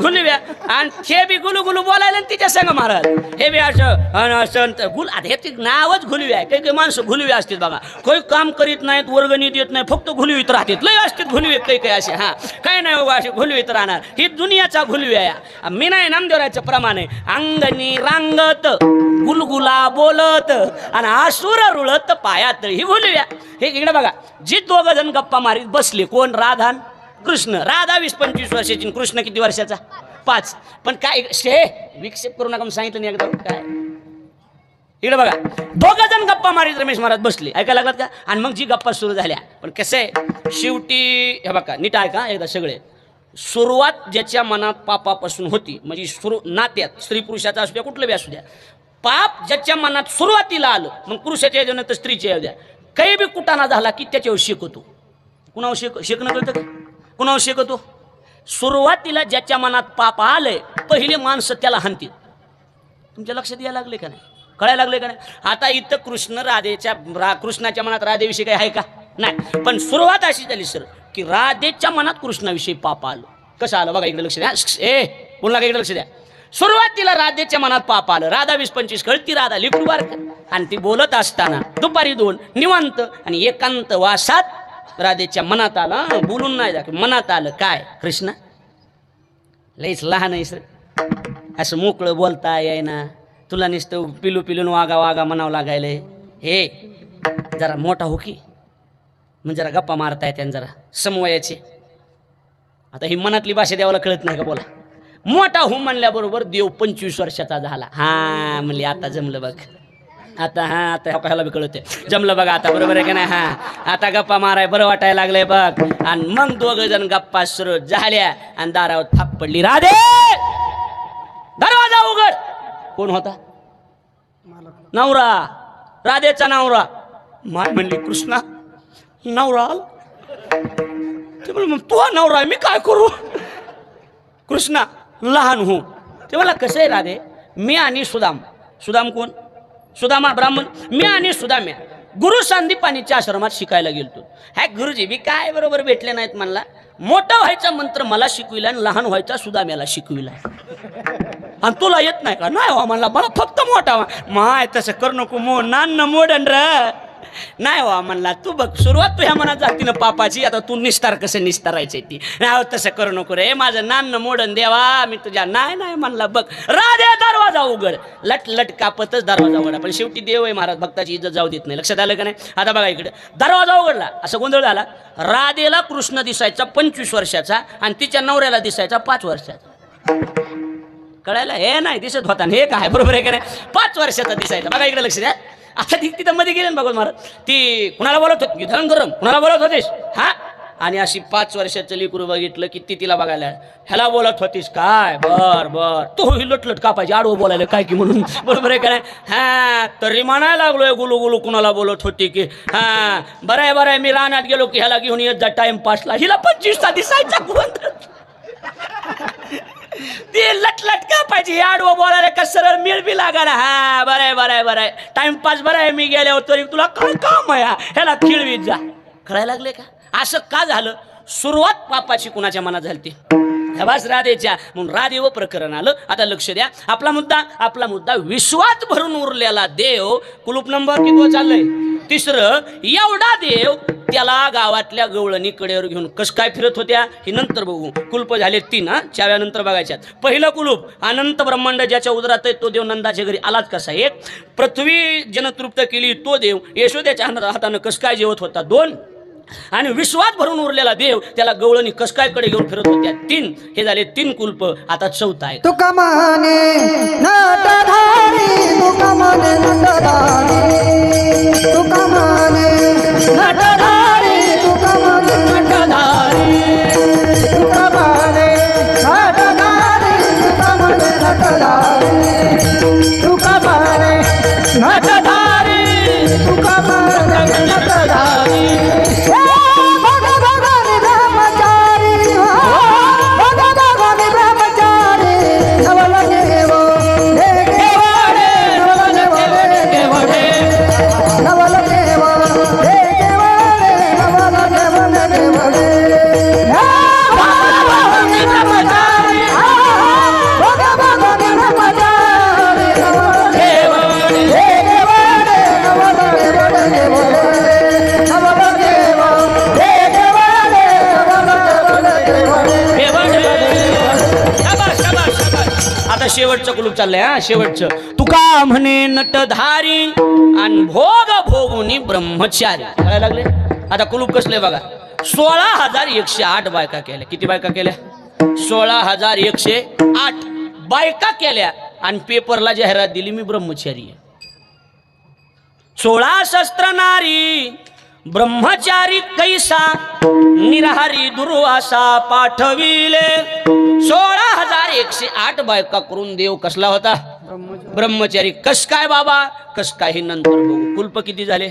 गुलव्या. आणि हे बी गुलू गुलू बोलायला तिच्या संग महाराज हे बी असं गुल आता हे नावच गुलव्या आहे. काही माणसं गुलव्या असतात बघा. काही काम करीत नाहीत वर्गणी देत नाही फक्त गुलवीत राहतात. लय असतात गुलवे काही असे हां काही नाही बाबा असे गुलवीत राहणार. ही दुनियाचा गुलव्या आहे. मी नाही नामदेवराचं प्रमाण आहे. अंगणी रांगत गुलगुला बोलत आणि आसुर रुळत पायात ही गुलव्या. हे इकडे बघा जी दोघ जण गप्पा मारीत बसले कोण राधा कृष्ण. राधा 20-25 वर्षाची. कृष्ण किती वर्षाचा? 5. पण काय विक्षेप करू नका म्हणून सांगितलं नाही एकदा काय. इकडे बघा दोघ जण गप्पा मारीत रमेश महाराज बसले. ऐकायला लागलात का? आणि मग जी गप्पा सुरू झाल्या. पण कसं आहे शेवटी हे बघा नीट ऐका एकदा सगळे. सुरुवात ज्याच्या मनात पापापासून होती म्हणजे नात्यात स्त्री पुरुषाचा असू द्या कुठलं बी असू द्या पाप ज्याच्या मनात सुरुवातीला आलं मग पुरुषाच्या याच्यानंतर स्त्रीच्या येऊ द्या काही बी कुटाणा झाला की त्याच्यावर शिकवतो. कुणावर शिकणं कळतं का? कुणावर शिकवतो? सुरुवातीला ज्याच्या मनात पाप आलंय पहिले माणसं त्याला हाणतील. तुमच्या लक्षात यायला लागले का नाही? कळायला लागले का नाही? आता इथं कृष्णाच्या मनात राधेविषयी काही आहे का? नाही. पण सुरुवात अशी झाली सर की राधेच्या मनात कृष्णाविषयी पाप आलं. कसं आलं बघा इकडे लक्ष द्या. बोलला का इकडे लक्ष द्या. सुरुवातीला राधेच्या मनात पाप आलं. राधा 20-25 कळती राधा लिखू बार आणि ती बोलत असताना दुपारी 2 निवांत आणि एकांत वासात राधेच्या मनात आलं. बोलून नाही जा मनात आलं काय कृष्णा लईच लहान आहे सर असं मोकळं बोलता येईना तुला नुसतं पिलू पिलून वागा वागा म्हणावं लागायलंय. हे जरा मोठा हो की म्हणजे जरा गप्पा मारता येते जरा समवयाचे. आता ही मनातली भाषा देवाला कळत नाही का? बोला मोठा हो म्हणल्याबरोबर देव 25 वर्षाचा झाला. हा म्हणले आता जमलं बघ आता. हा आता ह्याला बी कळते जमलं बघा आता बरोबर आहे का नाही. हा आता गप्पा माराय बरं वाटायला लागलंय बघ. आणि मग 2 जण गप्पा सुरू झाल्या आणि दारावर थाप पडली. राधे दरवाजा उघड. कोण होता? नवरा. राधेचा नवरा. माय म्हणली कृष्णा नवरा ते म्हणलं मग तू नवरा मी काय करू? कृष्णा लहान हो. ते मला कसं आहे राधे मी आणि सुदाम कोण? सुदामा ब्राह्मण. मी आणि सुदाम्या गुरु संदीपानीच्या आश्रमात शिकायला गेलतो. ह्या गुरुजी बी काय बरोबर भेटले नाहीत म्हणला. मोठा व्हायचा मंत्र मला शिकविला आणि लहान व्हायचा सुदाम्याला शिकविला. आणि तुला येत नाही का? नाही हो म्हणला मला फक्त मोठा माय तसं करू नको नान्न मोडन र नाही हो म्हणला. तू बघ सुरुवात तू ह्या मनात जाती ना पापाची आता तू निस्तार कसं निस्तारायचं ती नाही तसं करू नको रे माझं नान्न मोडन देवा मी तुझ्या नाही नाही म्हणला. बघ राधे दरवाजा उघड. लट लट कापतच दरवाजा उघडा. पण शेवटी देव आहे महाराज भक्ताची इज्जत जाऊ देत नाही. लक्षात आलं का नाही? आता बघा इकडे दरवाजा उघडला असं गोंधळ झाला. राधेला कृष्ण दिसायचा 25 वर्षाचा आणि तिच्या नवऱ्याला दिसायचा 5 वर्षाचा. कळायला हे नाही दिसत होता हे काय बरोबर आहे का नाही? 5 वर्षाचा दिसायचा. बघा इकडे लक्ष द्या. आता ती तिथं मध्ये गेले ना बघा महाराज ती कुणाला बोलत होती गरम कुणाला बोलत होतीस हा आणि अशी 5 वर्षाचं लेकरू बघितलं की ती तिला बघायला ह्याला बोलत होतीस काय बर तो ही लटलट कापायची आडवं बोलायला काय की म्हणून बरोबर आहे का नाही? हा तरी म्हणायला लागलोय गुलू गुलू कुणाला बोलत होती की हा बरं आहे मी रानात गेलो की ह्याला घेऊन येत जा टाइमपासला. हिला 25 दिसायचा गोंधळ. ती लटलट का पाहिजे आडवं बोलायला का सरळ मिळ बी लागायला. हा बरं आहे टाइमपास बरं आहे मी गेल्यावर तरी तुला काय काम आहे ह्याला खिळवीत जा. कळायला लागले का? असं का झालं? सुरुवात पापाची कुणाच्या मनात झाली बस राधेच्या. म्हणून राधेव प्रकरण आलं. आता लक्ष द्या आपला मुद्दा विश्वात भरून उरलेला देव. कुलूप नंबर किती चाललंय? 3. एवढा देव त्याला गावातल्या गवळणी कडेवर घेऊन कस काय फिरत होत्या हे नंतर बघू. कुलप झाले 3 चाव्यानंतर बघायच्यात. पहिलं कुलूप अनंत ब्रह्मांड ज्याच्या उदरात आहे तो देव नंदाच्या घरी आलाच कसा? 1. पृथ्वी जनतृप्त केली तो देव यशोद्याच्या हातानं कस काय जेवत होता? 2. आणि विश्वात भरून उरलेला देव त्याला गवळणी कसकायकडे घेऊन फिरत होत्या. 3 हे झाले 3 कुलप. आता 4था आहे. तुका माने नटधारी, तुका माने नटधारी, तुका माने नटधारी, तुका माने नटधारी, तुका माने नटधारी, तुका माने नटधारी, तुका माने नटधारी, तुका माने नटधारी. भगवान ब्रह्मचारी हो, भगवान ब्रह्मचारी, नवल देव हे केवळे, नवल देव हे केवळे, नवल देव हे केवळे, नवल देव हे केवळे. भगवान ब्रह्मचारी, भगवान ब्रह्मचारी, नवल देव हे केवळे, नवल देव हे केवळे, नवल देव हे केवळे, नवल देव हे केवळे. शाबास, शाबास, शाबास. आता शेवटचं कुलूप चाललंय. हा, शेवटचं. तुका म्हणे नटधारी आणि भोग भोगुनी ब्रह्मचारी. कळायला लागले. आता कुलूप कसले बघा. 16,108 बायका केल्या. किती बायका केल्या? 16,108 बायका केल्या आणि पेपरला जाहिरात दिली, मी ब्रह्मचारी आहे. 16 शस्त्र नारी ब्रह्मचारी कैसा, निराहारी दुर्वासा पाठविले. 16,108 बायका करून देव कसला होता? ब्रह्मचारी. कस काय बाबा? कस काय हे नंतर बघू. कुल्प किती झाले?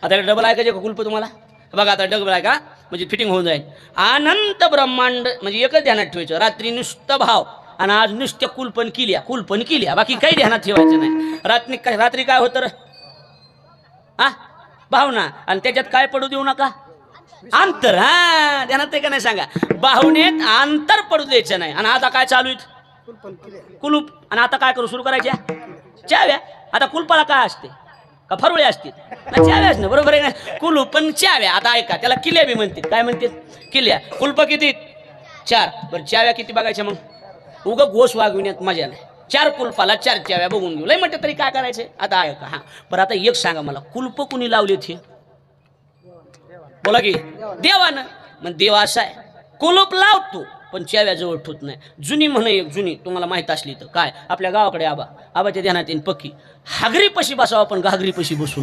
आता डबल ऐकायचे का कुल्प तुम्हाला? बघा आता डबल ऐका म्हणजे फिटिंग होऊन जाईल. अनंत ब्रह्मांड म्हणजे एकच ध्यानात ठेवायचं. रात्री नुसतं भाव आणि आज नुसत्या कुलपण किल्या, बाकी काही ध्यानात ठेवायचं नाही. रात्री काय होतं? हा, भावना. आणि त्याच्यात काय पडू देऊ नका? अंतर. हा, ध्यानात आहे का नाही सांगा. भावनेत अंतर पडू द्यायचं नाही. आणि आता काय चालू आहे? कुलूप. आणि आता काय करू? सुरू करायच्या चाव्या. आता कुलपाला काय असते? का फरुळे असतील? चाव्याच ना, बरोबर आहे ना. कुलूप पण चाव्या. आता ऐका, त्याला किल्ल्या बी म्हणतात. काय म्हणतात? किल्ल्या. कुलप किती? 4. बरं, चाव्या किती बघायच्या मग? उग गोस वागविण्यात मजा नाही. 4 कुलपाला 4 चाव्या बघून घेऊ. लय म्हणते तरी काय करायचे? आता ऐका. हा, बरं आता एक सांगा मला, कुलप कुणी लावलेत हे? बोला की. देवानं. मग देव असा आहे, कुलूप लावतो पण चाव्या जवळ ठेवत नाही. जुनी म्हणे एक जुनी, तुम्हाला माहित असली तर. काय? आपल्या गावाकडे आबाच्या ध्यानात येईन पक्की. हागरी पशी बसावा पण घागरी पशी बसू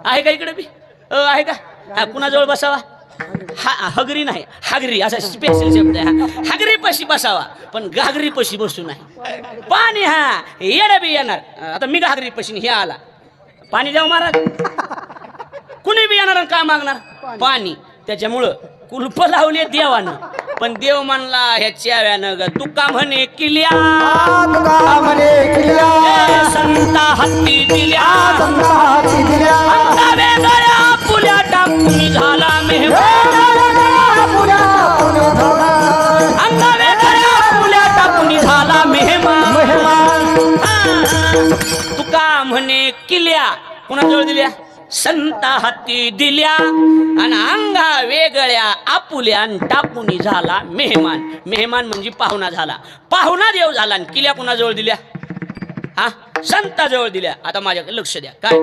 आहे का इकडे बी? आहे का? हा, कुणाजवळ बसावा? हगरी नाही, हागरी असा स्पेशल शब्द आहे. हागरी पशी बसावा पण घागरी पशी बसू नाही. पाणी हा येणं बी येणार. आता मी घागरी पशी हे आला, पाणी द्यावं महाराज. कुणी बी येणार काय मागणार? पाणी. त्याच्यामुळं कुलप लावले देवानं, पण देव म्हणला ह्या चाव्यानं ग तुका म्हणे किल्ल्या, तुका म्हणे किल्ल्या, संता हत्ती दिल्या, संता हाती दिल्या, अंता वेगळ्या पुल्या टाकून झाला मेहमान, अंता वेगळ्या पुल्या टाकून झाला मेहमान. तुका म्हणे किल्ल्या कुणाजवळ दिल्या? संता हाती दिल्या आणि अंगा वेगळ्या आपुल्या टाकून झाला मेहमान. मेहमान म्हणजे पाहुणा झाला. पाहुणा देव झाला. आणि किल्ल्या कुणाजवळ दिल्या? हा, संताजवळ दिल्या. आता माझ्याकडे लक्ष द्या. काय?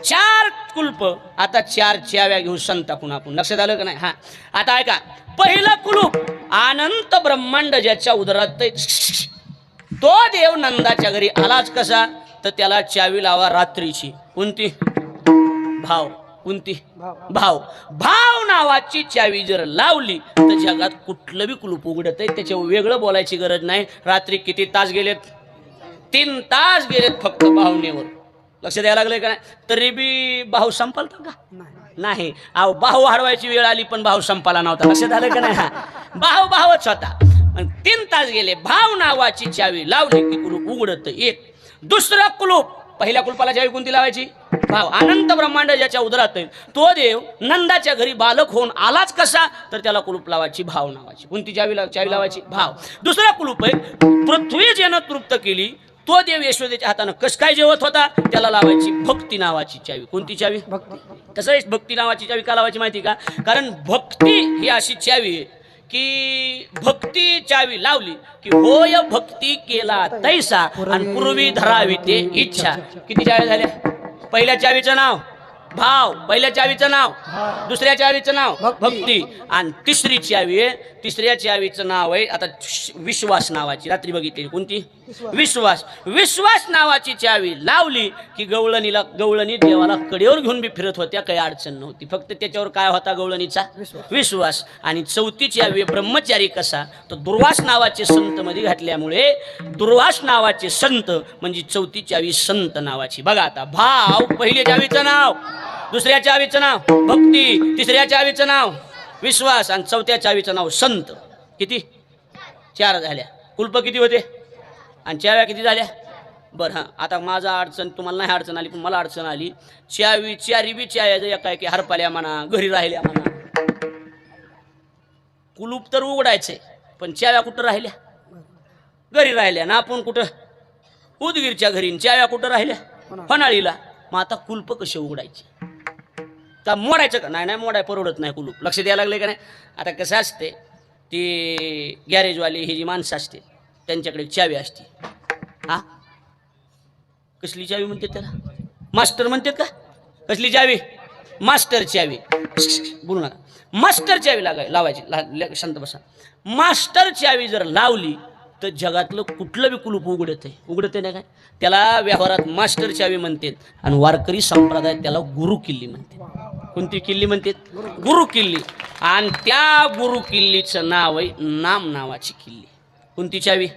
4 कुलप. आता 4 चाव्या घेऊ संता कुणा आपण. लक्षात आलं का नाही? हा, आता ऐका. पहिलं कुलूप अनंत ब्रह्मांड ज्याच्या उदरात, तो देव नंदाच्या घरी आलाच कसा? तर त्याला चावी लावा रात्रीची. कोणती? भाव. कोणती? भाव. भाव नावाची चावी जर लावली तर जगात कुठलं बी कुलूप उघडत आहे. त्याच्या वेगळं बोलायची गरज नाही. रात्री किती तास गेलेत? 3 तास गेलेत फक्त भावनेवर. लक्ष द्यायला लागले का? तरी बी भाव संपलता का? नाही. अहो, भाव वाढवायची वेळ आली पण भाव संपाला नव्हता. लक्षात आलं का नाही? हा, भावच होता. 3 तास गेले. भाव नावाची चावी लावली की कुलूप उघडत. एक. दुसरं कुलूप. पहिल्या कुलपाला चावी कोणती लावायची? भाव. अनंत ब्रह्मांड ज्याच्या उदरात आहे तो देव नंदाच्या घरी बालक होऊन आलाच कसा? तर त्याला कुलूप लावायची भाव नावाची. कोणती चावी लावायची? भाव. दुसरा कुलूप आहे, पृथ्वी ज्यानं तृप्त केली तो देव यशोदेच्या हातानं कस काय जेवत होता? त्याला लावायची भक्ती नावाची चावी. कोणती चावी? भक्ती. तसं भक्ती नावाची चावी का लावायची माहिती का? कारण भक्ती ही अशी चावी आहे की भक्ती चावी लावली की होय भक्ती केला तैसा आणि पूर्वी धरावी ते इच्छा. किती चाव्या झाल्या? पहिल्या चावीचं नाव भाव, पहिल्या चावीचं नाव, दुसऱ्या चावीचं नाव भक्ती. भक्ती, आणि तिसरी चावी आहे, तिसऱ्या चावीचं नाव आहे आता विश्वास नावाची. रात्री बघितली कोणती? विश्वास. विश्वास नावाची चावी लावली की गवळणी देवाला कडेवर घेऊन बी फिरत होत्या, काही अडचण नव्हती. फक्त त्याच्यावर काय होता गवळणीचा? विश्वास. आणि चौथी चावी ब्रह्मचारी कसा? तर दुर्वास नावाचे संत मध्ये घातल्यामुळे दुर्वास नावाचे संत म्हणजे चौथी चावी संत नावाची. बघा आता, भाव पहिल्या चावीचं नाव, दुसऱ्या चावीचं नाव भक्ती, तिसऱ्या चावीचं नाव विश्वास, आणि चौथ्या चावीचं नाव संत. किती? 4 झाल्या. कुलप किती होते आणि चाव्या किती झाल्या? बरं, हां, आता माझा अडचण, तुम्हाला नाही अडचण आली पण मला अडचण आली. चारी बी चाव्या एका एकी हरपाल्या म्हणा, घरी राहिल्या म्हणा. कुलूप तर उघडायचंय पण चाव्या कुठं राहिल्या? घरी राहिल्या ना. आपण कुठं? उदगीरच्या घरी. चाव्या कुठं राहिल्या? फनाळीला. मग आता कुलप कसे उघडायचे? का मोडायचं का? नाही मोडाय परवडत नाही कुलूप. लक्ष द्यायला लागले का नाही? आता कसं असते, ती गॅरेजवाली ही जी माणसं असते त्यांच्याकडे चावी असते. हा, कसली चावी म्हणते त्याला? मास्टर म्हणतात का? कसली चावी? मास्टर चावी. बोलू नका. मास्टर चावी लावायची. शांत बसा. मास्टर चावी जर लावली तर जगातलं कुठलं बी कुलूप उघडते नाही काय? त्याला व्यवहारात मास्टर चावी म्हणतात, आणि वारकरी संप्रदायात त्याला गुरु किल्ली म्हणतात. कोणती किल्ली म्हणतात? गुरु किल्ली. आणि त्या गुरु किल्लीचं नाव आहे नाम नावाची किल्ली. कोणती चावी?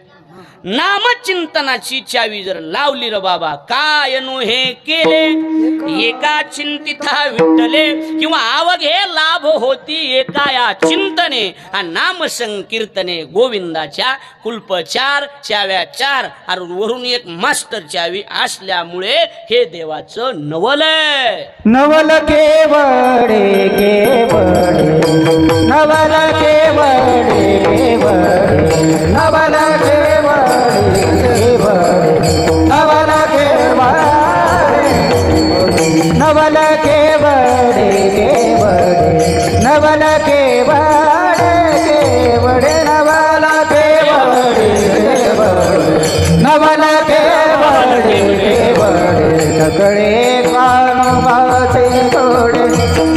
नामचिंतनाची चावी जर लावली र बाबा, काय नो हे केले एका चिंतिता विठ्ठले, किंवा अवघे लाभ होती एका या चिंतने, आणि नाम संकीर्तने गोविंदाच्या. कुल्प 4, चाव्या 4, आणि वरून एक मास्टर चावी असल्यामुळे हे देवाचं नवल आहे. नवल केवडे केवडे, नवल केवडे केवडे, नवल केवडे केवडे, नवल केवडे, नवल केवडे केवडे, नवल केवडे केवडे, नवल केवडे केवडे, नवल केवडे केवडे, सगळे कानुबाचे थोडे,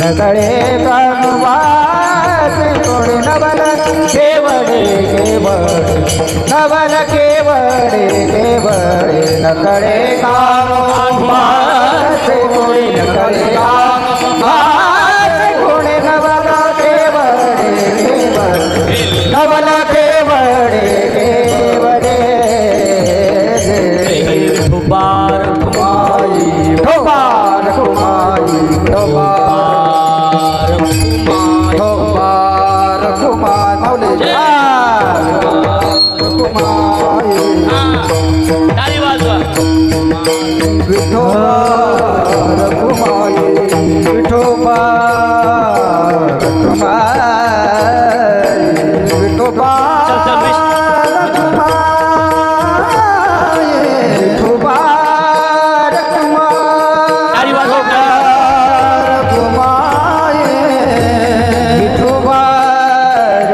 सगळे कानुबाचे थोडे, नवल केवडे केवडे, नवल केवडे केवडे, नकडे कानुबाचे थोडे, नकडे कानुबाचे थोडे, नवल केवडे केवडे, नवल केवडे केवडे. ठोबार ठोबार ठोबार ठोबार ठोबार ठोबार माऊली टाळी वाजवा. विठोबार कुमारी, विठोबार कुमारी, विठोबार विठोबार कुमारी, टाळी वाजवा. विठोबार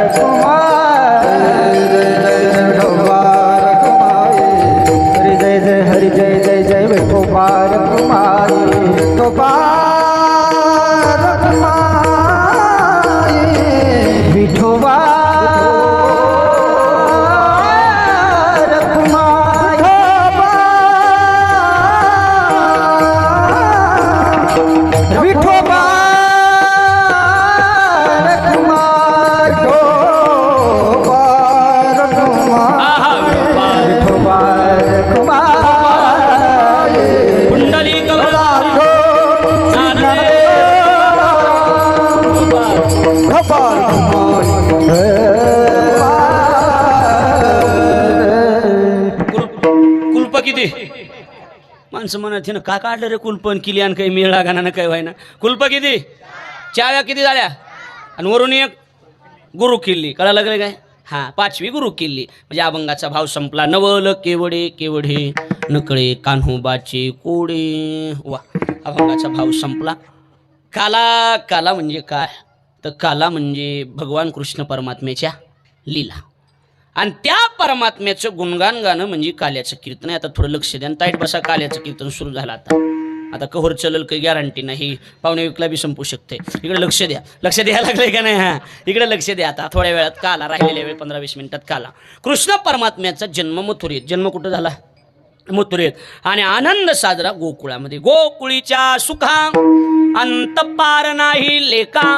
कुमारी, विठोबार कुमारी, हरी जय जय हरी जय जय जय विठोबार कुमारी, विठोबार कुमारी, विठोबार कुमारी, विठोबार कुमारी, विठोबार कुमारी, आहा, विठोबार. विठोबार कुमारी, कुंडली विठोबार कुलप किती? माणसं म्हणत ना, का काढलं रे कुलपण किली, आणि काही मिळा गाणं काही व्हायना. कुलप किती? चाव्या किती झाल्या? आणि वरून एक गुरु किल्ली. कळा लागले काय? हा, 5वी गुरु किल्ली. म्हणजे अभंगाचा भाव संपला. नवल केवडे केवढे, नकळे कान्होबाचे कोडे. वा, अभंगाचा भाव संपला. काला काला म्हणजे काय? तर काला म्हणजे भगवान कृष्ण परमात्म्याच्या लीला, आणि त्या परमात्म्याचं गुणगान गाणं म्हणजे काल्याचं कीर्तन आहे. आता थोडं लक्ष द्या, ताईट बसा. काल्याचं कीर्तन सुरू झालं आता. आता कहोर चलल काही गॅरंटी नाही, पावणे विकला बी संपू शकते. इकडे लक्ष द्या, लक्ष द्यायला लागले का नाही? हां, इकडे लक्ष द्या. आता थोड्या वेळात काला, राहिलेल्या वेळ 15-20 मिनिटात काला. कृष्ण परमात्म्याचा जन्म मथुरेत. जन्म कुठं झाला? मथुरेत. आणि आनंद साजरा गोकुळामध्ये. गोकुळीच्या सुखा अंत पार नाही लेका,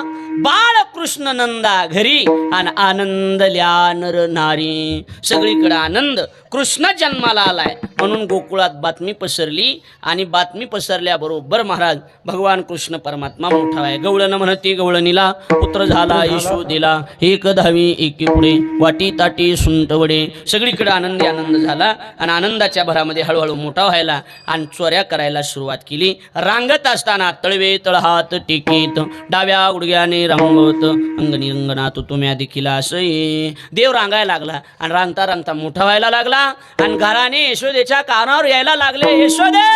बाळ कृष्ण नंदा घरी आणि आनंदल्या नर नारी. सगळीकडे आनंद. कृष्ण जन्माला आलाय म्हणून गोकुळात बातमी पसरली. आणि बातमी पसरल्याबरोबर महाराज भगवान कृष्ण परमात्मा मोठा आहे. गवळण म्हणती गवळणीला पुत्र झाला येशू दिला, एक धावी एकी पुढे वाटी ताटी सुंटवडे. सगळीकडे आनंदी आनंद झाला. आणि आनंदाच्या भरामध्ये हळूहळू मोठा व्हायला आणि चोऱ्या करायला सुरुवात केली. रांगत असताना तळवे तळहात टेकीत, डाव्या गुडघ्याने रंगवत अंगणी रंगनात तुम्ही देखील असं ये. देव रांगायला लागला आणि रांगता रांगता मोठा व्हायला लागला. आणि घराने यशोदेच्या कानावर यायला लागले, यशोदे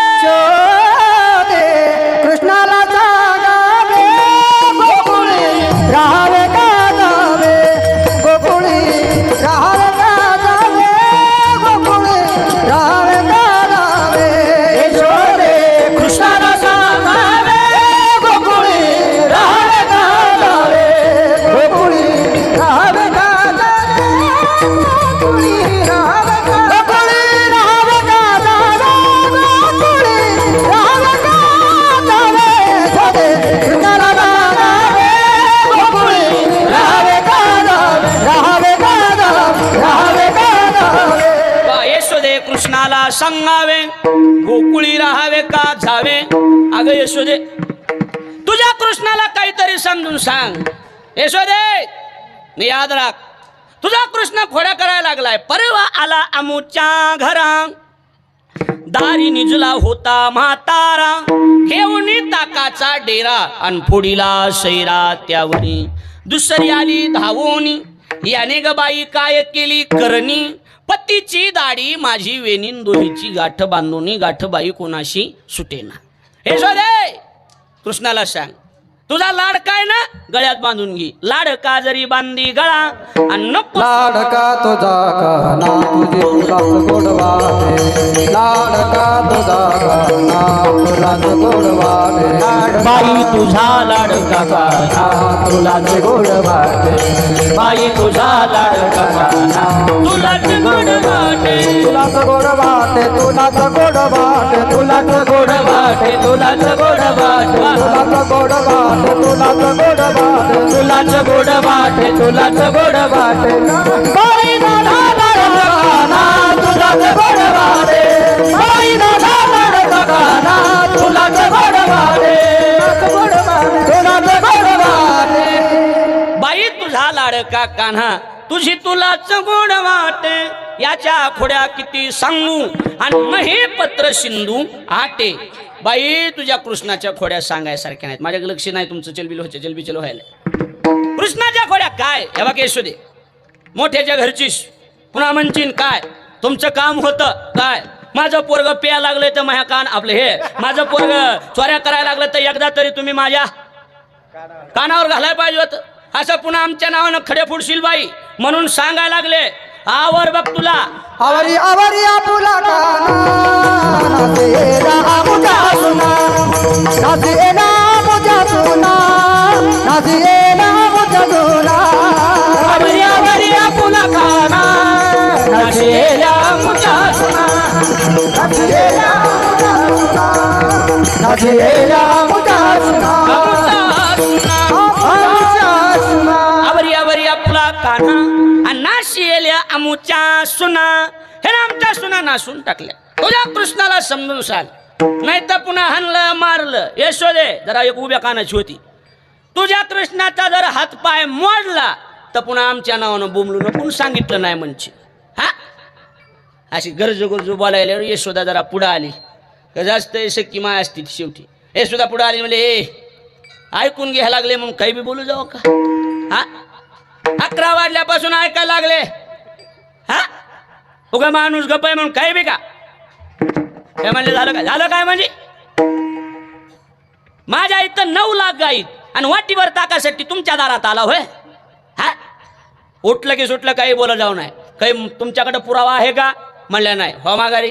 कृष्णाला जागावे गोकुळी, राहावे का जावे गोकुळी, राहावे का जावे गोकुळी, राहावे का जावे. यशोदे कृष्णाला जागावे गोकुळी, राहावे का जावे गोकुळी, राहावे का जावे गोकुळी, राहावे का गोकुळी, राहावे का जावे गोकुळी, राहावे का जावे. यशोदे कृष्णाला जागावे गोकुळी, राहावे का जावे, राहावे का जावे, राहावे का जावे. यशोदे कृष्णाला सांगावे गोकुळी राहावे का जावे. अगं यशोदे तुझ्या कृष्णाला काहीतरी समजून सांग. यशोदे मी याद राख, तुझा कृष्ण खोड्या करायला लागलाय. परवा आला अमुच्या घरा, दारी निजला होता म्हातारा, घेऊन ताकाचा डेरा आणि फोडीला सैरा त्यावरी. दुसरी आली धावोनी, याने ग बाई काय केली करणी, पतीची दाढी माझी वेणीन दोहीची गाठ बांधूनी, गाठ बाई कोणाशी सुटेना. हे शोधे कृष्णाला सांग, तुझा लाड काय ना गळ्यात बांधून घे. लाडका जरी बांधी गळा आणि नको लाडका तुझा कहना तुझी तुलाच गोड वाटे, लाडका तुझा कहना तुलाच गोड वाटे. बाई तुझा लाडका कहना तुलाच गोड वाटे, बाई तुझा लाडका तुलाच गोड वाटे, तुलाच गोड वाटे, तुलाच गोड वाटे, तुलाच गोड वाटे, तुलाच गोड वाटे, तुलाच गोड वाटे, तुलाच गोड वाटे, तुलाच गोड वाटे, तुलाच गोड वाटे. बाई दादा लाडका कहना तुलाच गोड वाटे, बाई दादा लाडका कहना तुलाच गोड वाटे, तुलाच गोड वाटे. बाई तुझा लाडका कान्हा तुझी तुलाच गोड वाटे. याच्या खोड्या किती सांगू आणि महीपत्र सिंधू आटे. बाई तुझ्या कृष्णाच्या खोड्या सांगायसारख्या नाहीत. माझ्या लक्ष नाही तुमचं चलबिल व्हायचं, चलबिचल व्हायला. कृष्णाच्या खोड्या काय हे बघ येशू दे, मोठ्याच्या घरचीस पुन्हा म्हणशील काय तुमचं काम होतं काय. माझं पोरग प्यायला लागलंय तर माझ्या कान आपलं हे माझं पोरग चोऱ्या करायला लागलं तर एकदा तरी तुम्ही माझ्या कानावर घालायला पाहिजे होतं. असं पुन्हा आमच्या नावानं खडे फुडशील बाई म्हणून सांगायला लागले. आवर बघ तुला आवरी आवरी आपुला काना नाचेला आमुजा सुना, नाचेला आमुजा सुना, नाचेला आमुजा सुना. आवरी आवरी आपुला काना नाचेला आमुजा सुना, नाचेला आमुजा सुना, नाचेला आमुजा सुना, आमुजा सुना. आवरी आवरी आपला काना नाशिएल्या अमुच्या सुना. हे ना आमच्या सुना नासून टाकल्या. तुझ्या कृष्णाला समजून सांग, नाही तर पुन्हा हाणलं मारलं. यशोदे जरा एक उभ्या कानाची होती. तुझ्या कृष्णाचा जर हात पाय मोडला तर पुन्हा आमच्या नावानं बोंबलू नको सांगितलं नाही म्हणजे. हा अशी गरजू गरजू बोलायला यशोदा जरा पुढं आली. जास्त शक्की माय असती शेवटी. यशोदा पुढं आली म्हणजे ऐकून घ्यायला लागले म्हणून काही बी बोलू जाऊ का. हा 11 वाजल्यापासून ऐकायला लागले. हा उगा माणूस गप्प आहे म्हणून काय बी का. काय म्हणले झालं काय झालं काय म्हणजे. माझ्या इथं 9 लाख गाईत आणि वाटीवर ताकासाठी तुमच्या दारात आला होय. हा उठलं की सुटलं काही बोला जाऊ नाही. काही तुमच्याकडे पुरावा आहे का म्हणल्या नाही. हो माघारी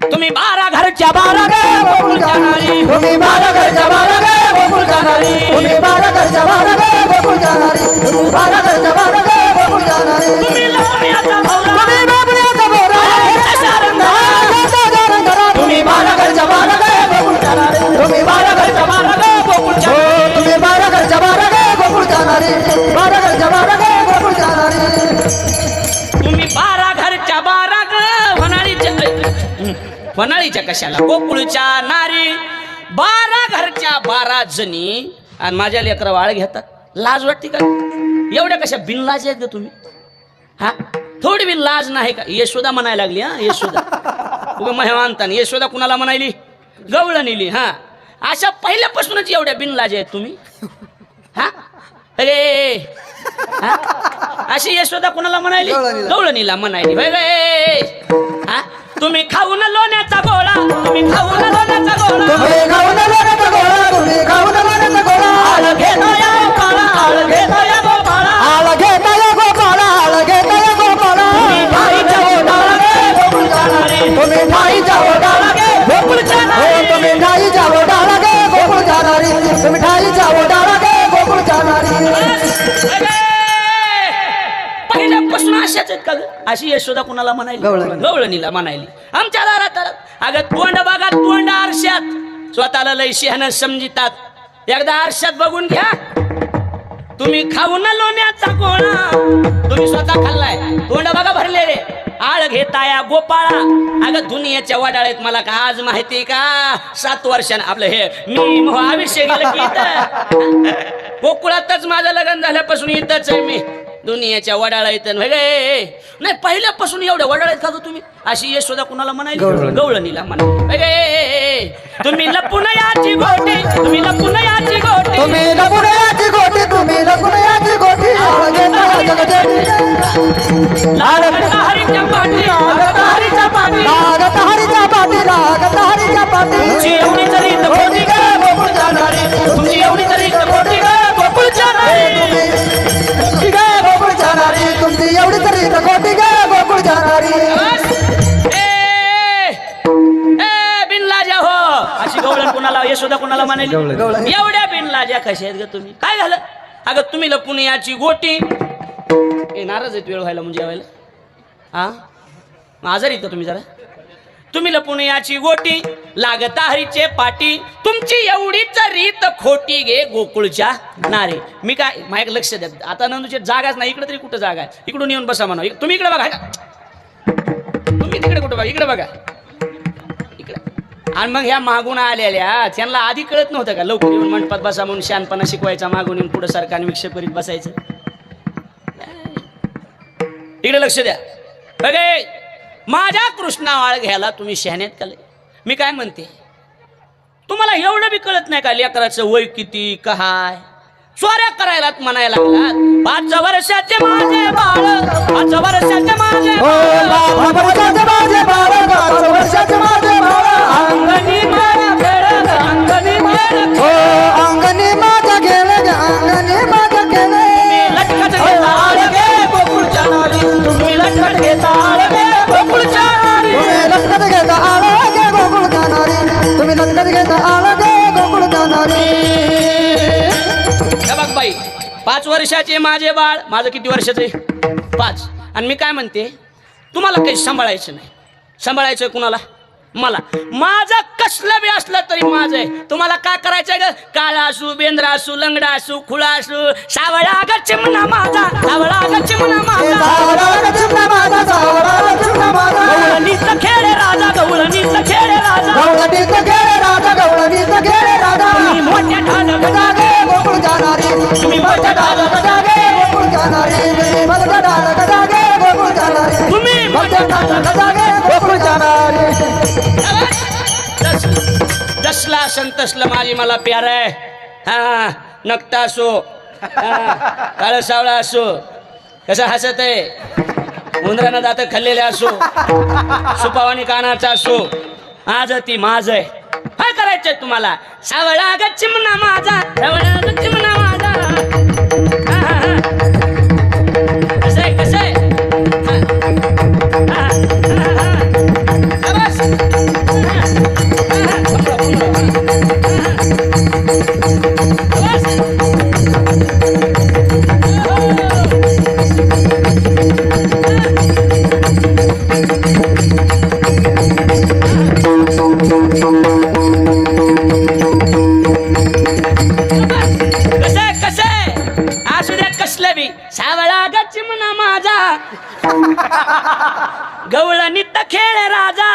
तुम्ही 12 घरच्या 12 गे गोकुळच्या नारी तुम्ही 12 घरच्या 12 गे गोकुळच्या नारी तुम्ही 12 घरच्या 12 गे गोकुळच्या नारी तुम्ही 12 घरच्या 12 गे गोकुळच्या नारी तुम्ही लवण्याचा भवरा तुम्ही बाबड्याचा भोवरा कशा रंगात तुम्ही 12 घरच्या 12 गे गोकुळच्या नारी तुम्ही 12 घरच्या 12 गे गोकुळच्या नारी तुम्ही 12 घरच्या 12 गे गोकुळच्या नारी 12 घरच्या 12 गे गोकुळच्या नारी तुम्ही 12 घरच्या 12 ग वनाळीच्या कशाला गोकुळच्या नारी 12 घरच्या 12 जणी आणि माझ्या लेकरं वाळ घेतात लाज वाटते का एवढ्या कशा बिनलाज आहेत का तुम्ही हा थोडी बी लाज नाही का यशोदा म्हणायला लागली हा यशोदा उगा मेहमानताना यशोदा कुणाला म्हणायली गवळण नेली हा अशा पहिल्यापासूनच एवढ्या बिनलाज आहेत तुम्ही हा अरे हा? अशी यशोदा कुणाला म्हणायली गवळणीला म्हणायली होय रे हा तुम्ही खाऊन लोण्याचा गोळा तुम्ही खाऊन लोण्याचा गोळा तुम्ही खाऊन लोण्याचा गोळा तुम्ही खाऊन लोण्याचा गोळा आळ घेतो या गोपाळा आळ घेतो या गोपाळा आळ घेता या गोपाळा आळ घेता या गोपाळा तुम्ही ठाईच्या ओढाळा गे गोकुळच्या नारी तुम्ही ठाईच्या ओढाळा गे गोकुळच्या नारी तुम्ही ठाईच्या ओढाळा गे गोकुळच्या नारी तुम्ही ठाईच्या ओढाळा गे गोकुळच्या नारी पहिल्यापासून अशाच आहेत का ग? अशी यशोदा कुणाला म्हणायली गवळणीला म्हणायली आमच्या दारात अगं तोंड बघा तोंड आरशात स्वतःला लय शहाणं समजितात एकदा आरशात बघून घ्या तुम्ही खाऊन लोण्याचा गोळा तुम्ही स्वतः खाल्लाय तोंड बघा भरले रे आळ घेताया गोपाळा अगं दुनियाच्या वडाळ्यात मला का आज माहिती का 7 वर्षांनी आपलं हे मी आयुष्य गेलं की इथं गोकुळातच माझं लग्न झाल्यापासून इथंच आहे मी दुनियाच्या वडाळा येतं नाही पहिल्यापासून एवढ्या वडाळा येत का तुम्ही अशी यशोदा कुणाला म्हणायली गवळणीला म्हणाली तुम्ही लपून याची गोटी तुम्ही लपून याची गोटी तुम्ही लपून याची गोटी तुम्ही लपून याची गोटी आळ घेता या जगदेवी लागत हरीच्या पाठी लागत हरीच्या पाठी लागत हरीच्या पाठी लागत हरीच्या पाठी तुमची एवढी तरी गोटी ग गोकुळच्या नारी तुमची एवढी तरी गोटी ग गोकुळच्या नारी गोकुळच्या नारी तुमची एवढी तरी गोटी ग गोकुळच्या नारी बिनलाजा हो अशी गवळण कुणाला यशोदा कुणाला म्हणाली एवढ्या बिनलाजा कशा आहेत ग तुम्ही काय झालं अगं तुम्ही लपून याची गोटी नाराज आहेत वेळ व्हायला म्हणजे यावेळेला हा आजारी का तुम्ही जरा तुम्ही लपून याची गोटी लागता हरीचे पाटी तुमची एवढीच रीत खोटी गे गोकुळच्या नारे मी काय माझ्या लक्ष द्या आता नंदूची जागाच नाही इकडे तरी कुठं जागा आहे इकडून येऊन बसा म्हणा तुम्ही इकडे बघा तुम्ही तिकडे कुठं बघा इकडे बघा इकडे आणि मग ह्या मागून आलेल्या त्यांना आधी कळत नव्हतं का लवकर येऊन मंडपात बसा म्हणून शानपणा शिकवायचा मागून येऊन पुढे सरकारने विक्षेप करीत बसायचं इकडे लक्ष द्या बघे माझ्या कृष्णावाळ घ्यायला तुम्ही शहाण्यात का मी काय म्हणते तुम्हाला एवढं बी कळत नाही का लेकराचं वय किती काय चोऱ्या करायला म्हणायला लागलात 5 वर्षाचे माझे बाळ 5 वर्षाचे माझे अंगणी माझ्या खेळ अंगणी अंगणी माझ्या गेले अंगणी माझ्या गेले लटकत घेता आळ गे गोकुळच्या नारी तुम्ही लटकत घेता आळ गे गोकुळच्या नारी तुम्ही लटकत घेता आळ गे गोकुळच्या नारी तुम्ही लटकत घेता आळ गे गोकुळच्या नारी बघ बाई 5 वर्षाचे माझे बाळ माझं किती वर्षाचं आहे 5 आणि मी काय म्हणते तुम्हाला काही सांभाळायचं नाही सांभाळायचं कुणाला मला माझं कसलं बी असलं तरी माझं आहे तुम्हाला काय करायचंय ग काळा असू बेंद्रा असू लंगडा असू खुळा असू सावळा ग चिमणा माझा सावळा ग चिमणा माझा गवळणीचा खेळ राजा गवळणीचा खेळ राजा गवळणीचा खेळ राजा गवळणीचा खेळ राजा तुम्ही मोठ्या ठाणं जागे गोकुळ जाणारी तुम्ही मोठ्या ठाणं जागे गोकुळ जाणारी भलत्या ठाणं जागे गोकुळ जाणारी तुम्ही भलत्या ठाणं जागे गोकुळ जाणारी जसला संतसला माझी मला प्यार आहे हा नकटा असो काळ सावळा असो कसा हसत आहे उंदरानं दात खाल्लेले असो सुपावानी कानाचा असो आज ती माझ आहे काय करायचंय तुम्हाला सावळा ग चिमणा माझा सावळा ग चिमणा माझा कसं आहे कसं आहे गवळणी तर खेळ राजा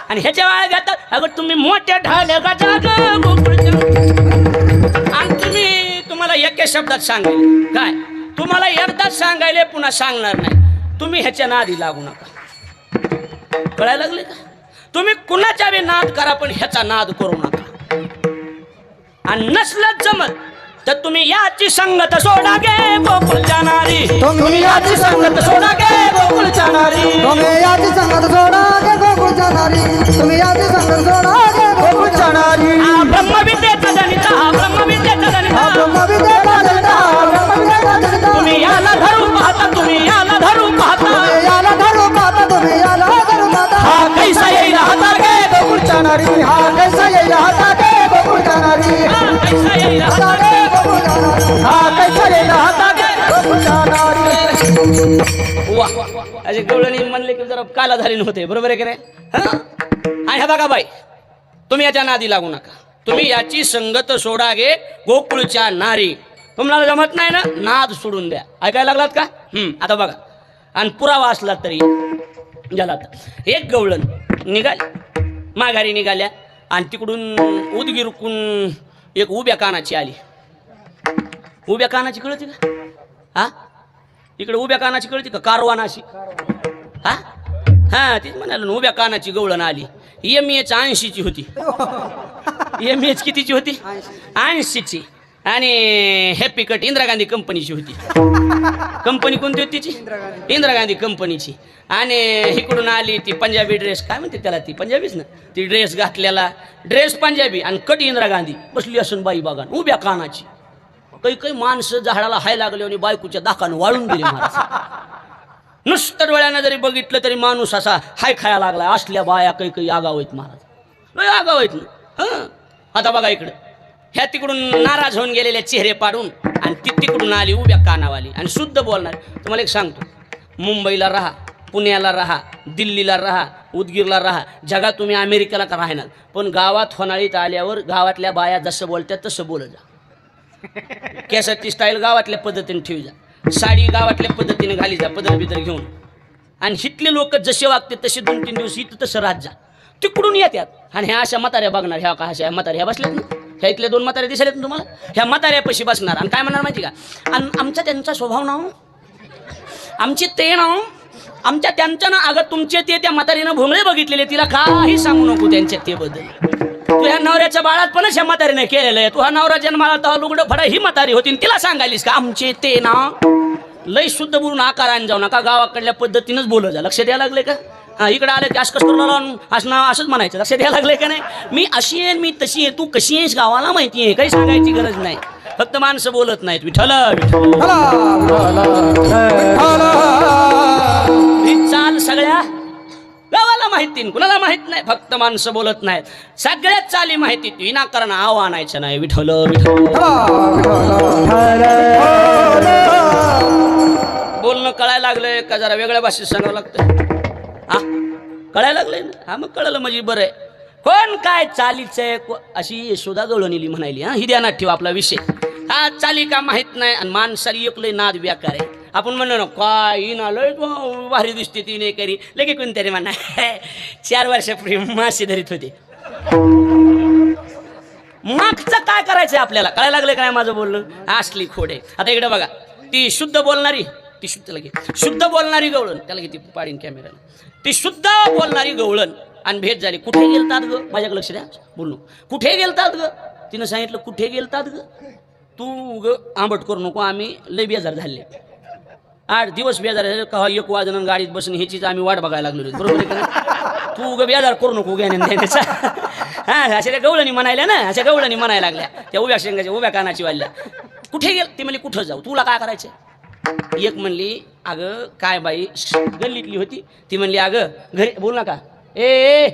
आणि ह्याच्या वाळगात अगं तुम्ही मोठ्या ढाल्या गाजा गं गोकुळच्या. आणि तुम्हाला एका शब्दात सांगायले काय, तुम्हाला एकदाच सांगायले पुन्हा सांगणार नाही. तुम्ही ह्याच्या नादी लागू नका. कळायला लागले का? तुम्ही कुणाच्या बी नाद करा पण ह्याचा नाद करू नका. आणि नसलं जमत तर तुम्ही याची संगत सोडा गे गोकुळच्या नारी. तुम्ही याची संगत सोडा गे गोकुळच्या नारी. तुम्ही याची संगत सोडा गे गोकुळच्या नारी. तुम्ही याची संगत सोडा गे गोकुळच्या नारी. ब्रह्मविद्येचा जनिता, ब्रह्मविद्येचा जनिता, ब्रह्मविद्येचा जनिता, ब्रह्मविद्येचा जनिता. तुम्ही याला धरू पाहता, तुम्ही याला धरू पाहता. तुम्ही याला धरू पाहता, तुम्ही याला धरू पाहता. हा कैसा येईल हाता गे गोकुळच्या नारी. हा कैसा येईल हाता गे गोकुळच्या नारी. हा कैसा येईल हाता गे गोकुळच्या नारी. हा कैसा येईल हाता गे गोकुळच्या नारी. वा असे गवळणी म्हणले की जरा कालाधारीन होते. बरोबर आहे की नाही? आणि ह्या बघा बाई, तुम्ही याच्या नादी लागू नका. तुम्ही याची संगत सोडा गे गोकुळच्या नारी. तुम्हाला जमत नाही ना, नाद सोडून द्या. ऐकायला लागलात का? आता बघा, आणि पुरावा असला तरी झाला. एक गवळण निघाली, माघारी निघाल्या आणि तिकडून उदगीरकून एक उभ्या कानाची आली. उभ्या कानाची कळती का? हा इकडे उभ्या कानाची कळती का? कारवानाची. हा हा तीच म्हणाल ना, उभ्या कानाची गवळण आली. MA 80ची होती. MA कितीची होती? 80ची. आणि हॅपी कट इंदिरा गांधी कंपनीची होती. कंपनी कोणती होती तिची? इंदिरा गांधी कंपनीची. आणि इकडून आली ती पंजाबी ड्रेस, काय म्हणते त्याला, ती पंजाबीच ना, ती ड्रेस घातलेला, ड्रेस पंजाबी आणि कट इंदिरा गांधी. बसली असून बाई बघा उभ्या कानाची. काही काही माणसं झाडाला हाय लागले आणि बायकोच्या दाखानं वाळून गेली महाराज. नुसतं डोळ्यानं जरी बघितलं तरी माणूस असा हाय खाया लागला. असल्या बाया काही काही आगाव आहेत महाराज, लय आगाव आहेत ना. हं आता बघा इकडं, ह्या तिकडून नाराज होऊन गेलेले चेहरे पाडून आणि ती तिकडून आली उभ्या कानावाली आणि शुद्ध बोलणार. तुम्हाला एक सांगतो, मुंबईला राहा, पुण्याला राहा, दिल्लीला राहा, उदगीरला राहा, जगात तुम्ही अमेरिकेला का राहणार, पण गावात होणाळीत आल्यावर गावातल्या बाया जसं बोलतात तसं बोलत जा. केसाची स्टाईल गावातल्या पद्धतीने ठेवी जा, साडी गावातल्या पद्धतीने घाली जा, पदर बिदर घेऊन. आणि हितले लोक जसे वागते तसे 2-3 दिवस इथं तसं राहत जा. तिकडून येतात आणि ह्या अशा म्हाताऱ्या बघणार. ह्या का अशा म्हाताऱ्या बसल्यात ना, ह्या इथले 2 म्हातारे दिसलेत ना तुम्हाला, ह्या म्हाताऱ्यापाशी बसणार आणि काय म्हणणार माहिती का? आणि आमचा त्यांचा स्वभाव ना, आमचे ते ना, आमच्या त्यांच्या ना, अगं तुमचे ते त्या म्हातारीनं भोंगळे बघितलेले, तिला काही सांगू नको त्यांच्या ते बद्दल. तू ह्या नवऱ्याच्या बाळात पण ह्या म्हातारीने केलेलं आहे. तू हा नवरा जन्माला तेव्हा लुगडं फडा ही म्हातारी होती, तिला सांगायलीस का आमचे ते ना? लय शुद्ध बोलून आकाराने जाऊ नका, गावाकडल्या पद्धतीनंच बोलत जा. लक्ष द्यायला लागले का? हा इकडे आले की असं कसं करून असंच म्हणायचं. लक्ष द्यायला लागले का नाही? मी अशी आहे, मी तशी आहे, तू कशी आहेस गावाला माहिती आहे, काही सांगायची गरज नाही. फक्त माणसं बोलत नाहीत. विठ्ठल ही चाल सगळ्या गावाला माहिती, कुणाला माहित नाही. फक्त माणसं बोलत नाहीत. सगळ्यात चाली माहिती, विनाकारण आव आणायचं नाही. विठ्ठल विठ्ठल बोलणं कळायला लागलंय का? जरा वेगळ्या भाषेत सांगावं लागतं. हा कळायला लागलंय ना? हा मग कळलं म्हणजे बरं आहे. कोण काय चालीचं अशी यशोदा गवळणीली म्हणायली. हा ही ध्यानात ठेवा आपला विषय. हा चाली का माहित नाही आणि माणसाली एकलंय नाद व्याकार आहे. आपण म्हणलो ना काय ना लय भारी दिसते ती नाही करी लगे कोणतरी म्हणा 4 वर्षापूर्वी मासे धरीत होते. मागचं काय करायचंय आपल्याला कळायला लागलं काय माझं बोलणं? असली खोडे. आता इकडे बघा, ती शुद्ध बोलणारी, ती शुद्ध लगे शुद्ध बोलणारी गवळण, त्याला किती पाडीन कॅमेऱ्याला. ती शुद्ध बोलणारी गवळण आणि भेट झाली. कुठे गेलतात ग? माझ्याकडे लक्ष द्या बोलणं. कुठे गेलतात ग? तिनं सांगितलं कुठे गेलतात ग? तू ग आंबट करू नको, आम्ही लय बेजार झाले. 8 दिवस बेजार झाले का 1 वाजून गाडीत बसून ह्याचीच आम्ही वाट बघायला लागलो. बरोबर आहे का? तू ग बेजार करू नको ज्ञान देण्याचा. हा अशा त्या गवळणी म्हणायला ना, अशा गवळणी म्हणायला लागल्या त्या उभ्या शेंगाच्या उभ्या कानाची वाढल्या. कुठे गेल? ती म्हणली कुठं जाऊ, तुला काय करायचं? एक म्हणली अगं काय बाई गल्लीतली होती, ती म्हणली अगं घरी बोल नका. ए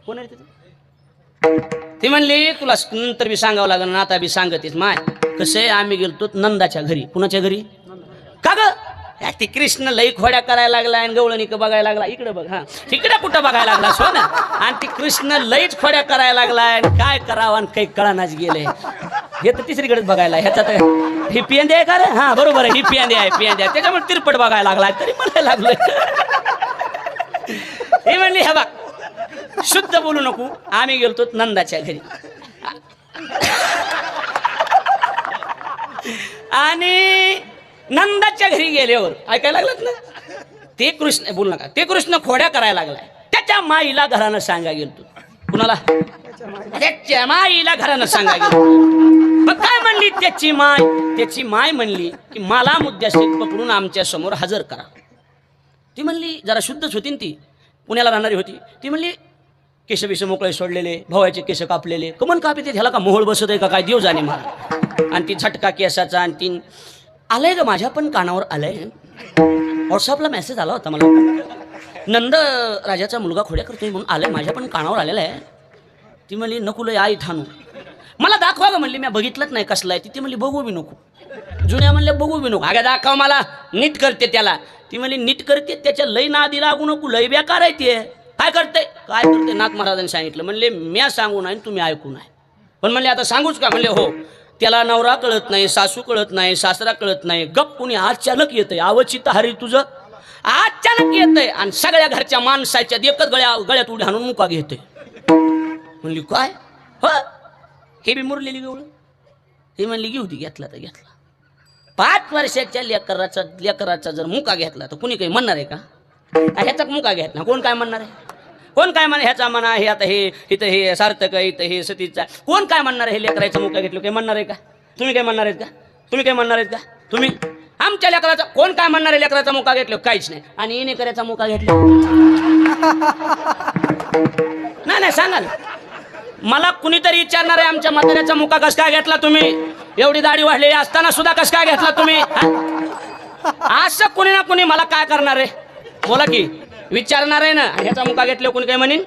कोण आहे तिथे? ती म्हणली तुला नंतर बी सांगावं लागलं ना, आता बी सांगतेस. माय कसं आहे, आम्ही गेलतो नंदाच्या घरी. कुणाच्या घरी? का ग? ती कृष्ण लई खोड्या करायला लागला आणि गवळणी बघायला लागला. इकडे बघ, हा इकडे कुठं बघायला लागला सो ना. आणि ती कृष्ण लईच खोड्या करायला लागला आणि काय करावं आणि काही कळानाच गेले. हे तर तिसरीकडेच बघायला ह्याच्यात ही पेंदे आहे का रे हा बरोबर आहे ही पेंदे आहे त्याच्यामुळे तिरपट बघायला लागला तरी म्हणायला लागलोय हे म्हणली हे बघ शुद्ध बोलू नको आम्ही गेलतो नंदाच्या घरी आणि नंदाच्या घरी गेल्यावर ऐकायला लागलात ना ते कृष्ण बोलू नका ते कृष्ण खोड्या करायला लागलाय त्याच्या माईला घरानं सांगा गेलतो कुणाला त्याच्या माईला घरानं सांगा गेलो मग काय म्हणली त्याची माय म्हणली की मला मुद्द्याशीत पकडून आमच्या समोर हजर करा ती म्हणली जरा शुद्धच होती ती पुण्याला राहणारी होती ती म्हणली केस बिस मोकळे सोडलेले भावाचे केस कापलेले कमन कापते ह्याला का मोहोळ बसत आहे का काय देव जाणे मला आणि ती झटका केसाचा आणि ती आलंय ग माझ्या पण कानावर आलंय व्हॉट्सअपला मेसेज आला होता मला नंद राजाचा मुलगा खोड्या करतोय म्हणून आलंय माझ्या पण कानावर आलेला आहे ती म्हणली नको लय आई ठाणू मला दाखवा ग म्हणली मी बघितलंच नाही कसला आहे ती म्हणली बघू बी नको जुन्या म्हणल्या बघू बी नको अगं दाखव मला नीट करते त्याला ती म्हणली नीट करते त्याच्या लय नादी लागू नको लय बेकार आहे ते काय करते नाथ महाराजांनी सांगितलं म्हणले म्या सांगू नाही तुम्ही ऐकू नाही पण म्हणले आता सांगूच का म्हणले हो त्याला नवरा कळत नाही सासू कळत नाही सासरा कळत नाही गप कुणी अचानक येतंय आवचित हरी तुझं अचानक येतंय आणि सगळ्या घरच्या माणसाच्या एकच गळ्यात उडी हाणून मुका घेतोय म्हणली काय हो हे बी मुरलेली गवळ हे म्हणली घेऊ ती घेतला तर घेतला 5 वर्षाच्या लेकराचा जर मुका घेतला तर कुणी काही म्हणणार आहे का ह्याचा मुका घेतला कोण काय म्हणणार आहे कोण काय म्हणा ह्याचा म्हणा हे आता हे इथं हे सार्थक आहे इथं हे सतीचा कोण काय म्हणणार आहे हे लेकराचा मुका घेतलं काही म्हणणार आहे का तुम्ही काय म्हणणार आहेत का तुम्ही काय म्हणणार आहेत का तुम्ही आमच्या लेकराचा कोण काय म्हणणार आहे लेकराचा मुका घेतलं काहीच नाही आणि येणे करायचा मुका घेतला नाही सांगा ना मला कुणीतरी विचारणार आहे आमच्या म्हाताऱ्याचा मुका कस काय घेतला तुम्ही एवढी दाढी वाढलेली असताना सुद्धा कस काय घेतला तुम्ही असं कुणी ना कुणी मला काय करणार आहे बोला की विचारणार आहे ना ह्याचा मुका घेतला कोणी काय म्हणेन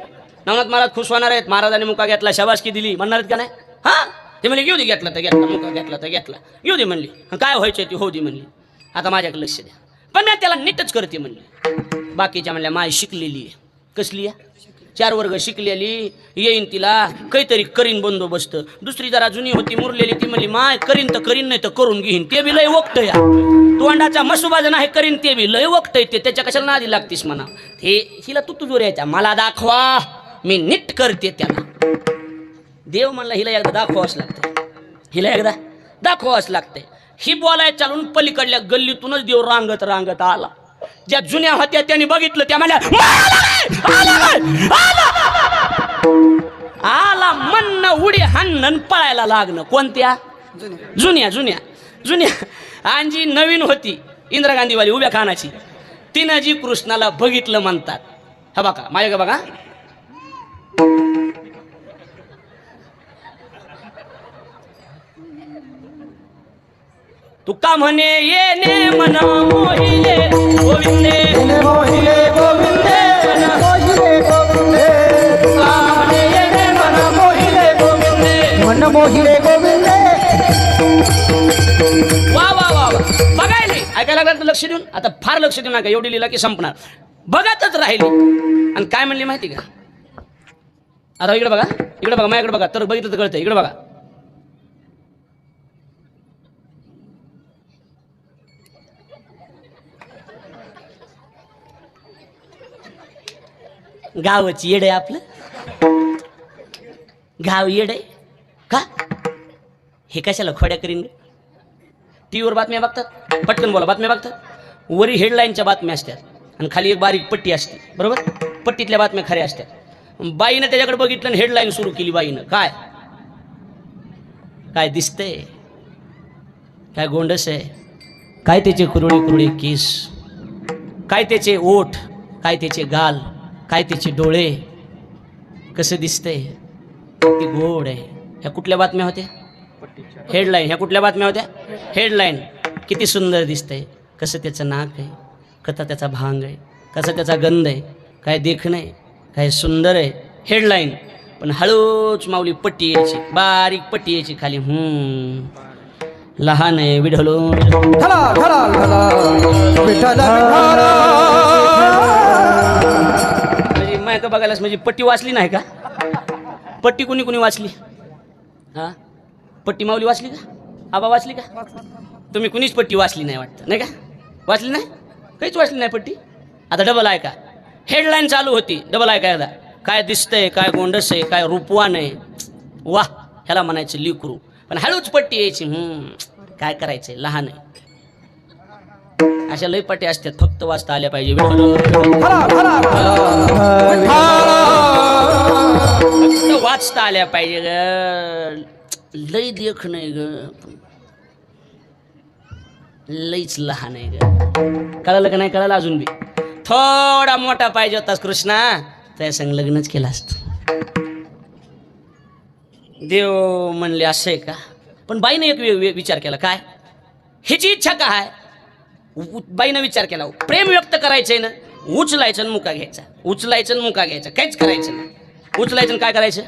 नवनाथ महाराज खुश होणार आहेत महाराजांनी मुका घेतला शाबासकी दिली म्हणणार आहेत का नाही हा ते म्हणले घेऊ दे घेतला तर घेतला मुका घेतला तर घेतला घेऊ दे म्हणली काय व्हायचं ती हो दे म्हणली आता माझ्याकडे लक्ष द्या पण मी त्याला नीटच करते म्हणली बाकीच्या म्हणल्या माय शिकलेली आहे कसली आहे 4 वर्ग शिकलेली येईन तिला काहीतरी करीन बंदोबस्त दुसरी जरा जुनी होती मुरलेली ती म्हणली माय करीन तर करीन नाही तर करून घेईन ते बी लय वक्त या तोंडाचा मसुबाज नाही करीन ते बी लय वक्त येते त्याच्या कशाला नादी लागतीस म्हणा हे हिला तू तुझोर यायच्या मला दाखवा मी नीट करते त्याला देव म्हणला हिला एकदा दाखवावंच लागतं हिला एकदा दाखवावंच लागतंय ही बोलाय चालून पलीकडल्या गल्लीतूनच देव रांगत आला ज्या जुन्या होत्या त्यांनी बघितलं त्या म्हणल्या आला म्हणणं उडी हाणणं पळायला लागणं कोणत्या जुन्या आणि जी नवीन होती इंदिरा गांधीवाली उभ्या खानाची तिनं जी कृष्णाला बघितलं म्हणतात हा बघा माझ्या का बघा तुका म्हणे येणे मन मोहिले गोविंदे मोहिले गोविंदे मोहिले गोविंदे तुका म्हणे येणे मन मोहिले गोविंदे मन मोहिले गोविंदे वा वा वा बघायला ऐकायला लागलं लक्ष देऊन आता फार लक्ष देऊ नका एवढी लिहिला की संपणार बघतच राहिली आणि काय म्हणली माहिती का आता इकडे बघा माझ्याकडे बघा तर बघितलं तर कळतं इकडे बघा गावाची येड आहे आपलं गाव येड आहे का हे कशाला खोड्या करीन टीव्हीवर बातम्या बघतात पटकन बोला बातम्या बघतात वरी हेडलाईनच्या बातम्या असतात आणि खाली एक बारीक पट्टी असते बरोबर पट्टीतल्या बातम्या खऱ्या असतात बाईनं त्याच्याकडे बघितलं आणि हेडलाईन सुरू केली बाईनं काय काय दिसतंय काय गोंडस आहे काय त्याचे कुरळे केस काय त्याचे ओठ काय त्याचे गाल काय त्याचे डोळे कसं दिसतंय ते गोड आहे ह्या कुठल्या बातम्या होत्या हेडलाईन ह्या कुठल्या बातम्या होत्या हेडलाईन किती सुंदर दिसतंय कसं त्याचं नाक आहे कसा त्याचा भांग आहे कसा त्याचा गंध आहे काय देखणं आहे काय सुंदर आहे हेडलाईन पण हळूच माऊली पट्टी यायची बारीक पट्टी यायची खाली लहान आहे विढलो माय का बघायलाच म्हणजे पट्टी वाचली नाही का पट्टी कुणी वाचली हा पट्टी माऊली वाचली का? आबा वाचली का? तुम्ही कुणीच पट्टी वाचली नाही वाटतं, नाही का? वाचली नाही, काहीच वाचली नाही पट्टी. आता डबल ऐका, हेडलाईन चालू होती, डबल ऐका एकदा. काय दिसतंय, काय गोंडस आहे, काय रूपवान आहे, वाह ह्याला म्हणायचं लिकरू. पण हळूच पट्टी यायची, काय करायचंय, लहान आहे. अशा लई पट्टी असतात, फक्त वाचता आल्या पाहिजे. फक्त वाचता आल्या पाहिजे ग. लई देख नाही ग, लईच लहान आहे ग. कळालं का नाही कळालं? अजून बी थोडा मोठा पाहिजे होतास कृष्णा, त्या संग लग्नच केलं असतं. देव म्हणले असं आहे का? पण बाईने एक विचार केला, काय हिची इच्छा काय? बाईनं विचार केला, प्रेम व्यक्त करायचंय ना, उचलायचं आणि मुका घ्यायचा, उचलायचं आणि मुका घ्यायचा, काहीच करायचं नाही. उचलायचं आणि काय करायचं?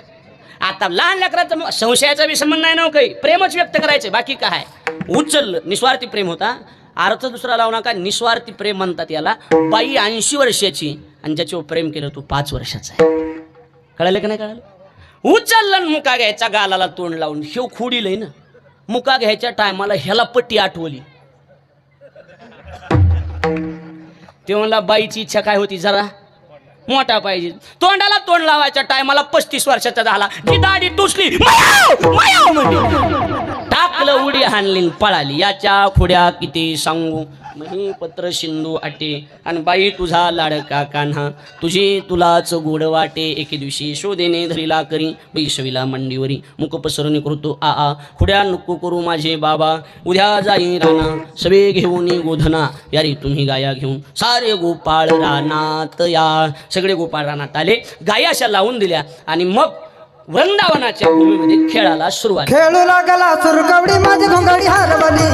आता लहान लेकराचं संशयाचा बी संबंध नाही ना, काही प्रेमच व्यक्त करायचं, बाकी काय. उचललं, निस्वार्थी प्रेम होता. अर्थ दुसरा लावू नका, निस्वार्थी प्रेम म्हणतात याला. बाई 80 वर्षाची आणि ज्याच्यावर प्रेम केलं तू 5 वर्षाचा आहे. कळालं का नाही कळालं? उचललं मुका घ्यायचा, गालाला तोंड लावून. ह्यो खोडील आहे ना, मुका घ्यायच्या टायमाला ह्याला पट्टी आठवली. ते म्हणला बाईची इच्छा काय होती, जरा मोठा पाहिजे. तोंडाला तोंड लावायच्या टायमाला 35 वर्षाचा झाला, ती दाढी टुसली, टाकलं, उडी हाणली, पळाली. याच्या खुड्या किती सांगू, मही पत्र सिंधू आटे, आणि बाई तुझा लाडका कान्हा, तुझी तुलाच गोड वाटे. एके दिवशी शोधेने धरीला करी, बैसविला मांडीवरी, मुख पसरणी करतो आ खुड्या नको करू माझे बाबा, उद्या जाई राणा सवे घेऊन गोधना, यारी तुम्ही गाया घेऊन सारे गोपाळ रानात या. सगळे गोपाळ रानात आले, गाया अशा लावून दिल्या, आणि मग वृंदावनाच्या भूमीमध्ये खेळाला सुरुवात. खेळू लागला सुरकवडी माझी घोंगडी हरवली,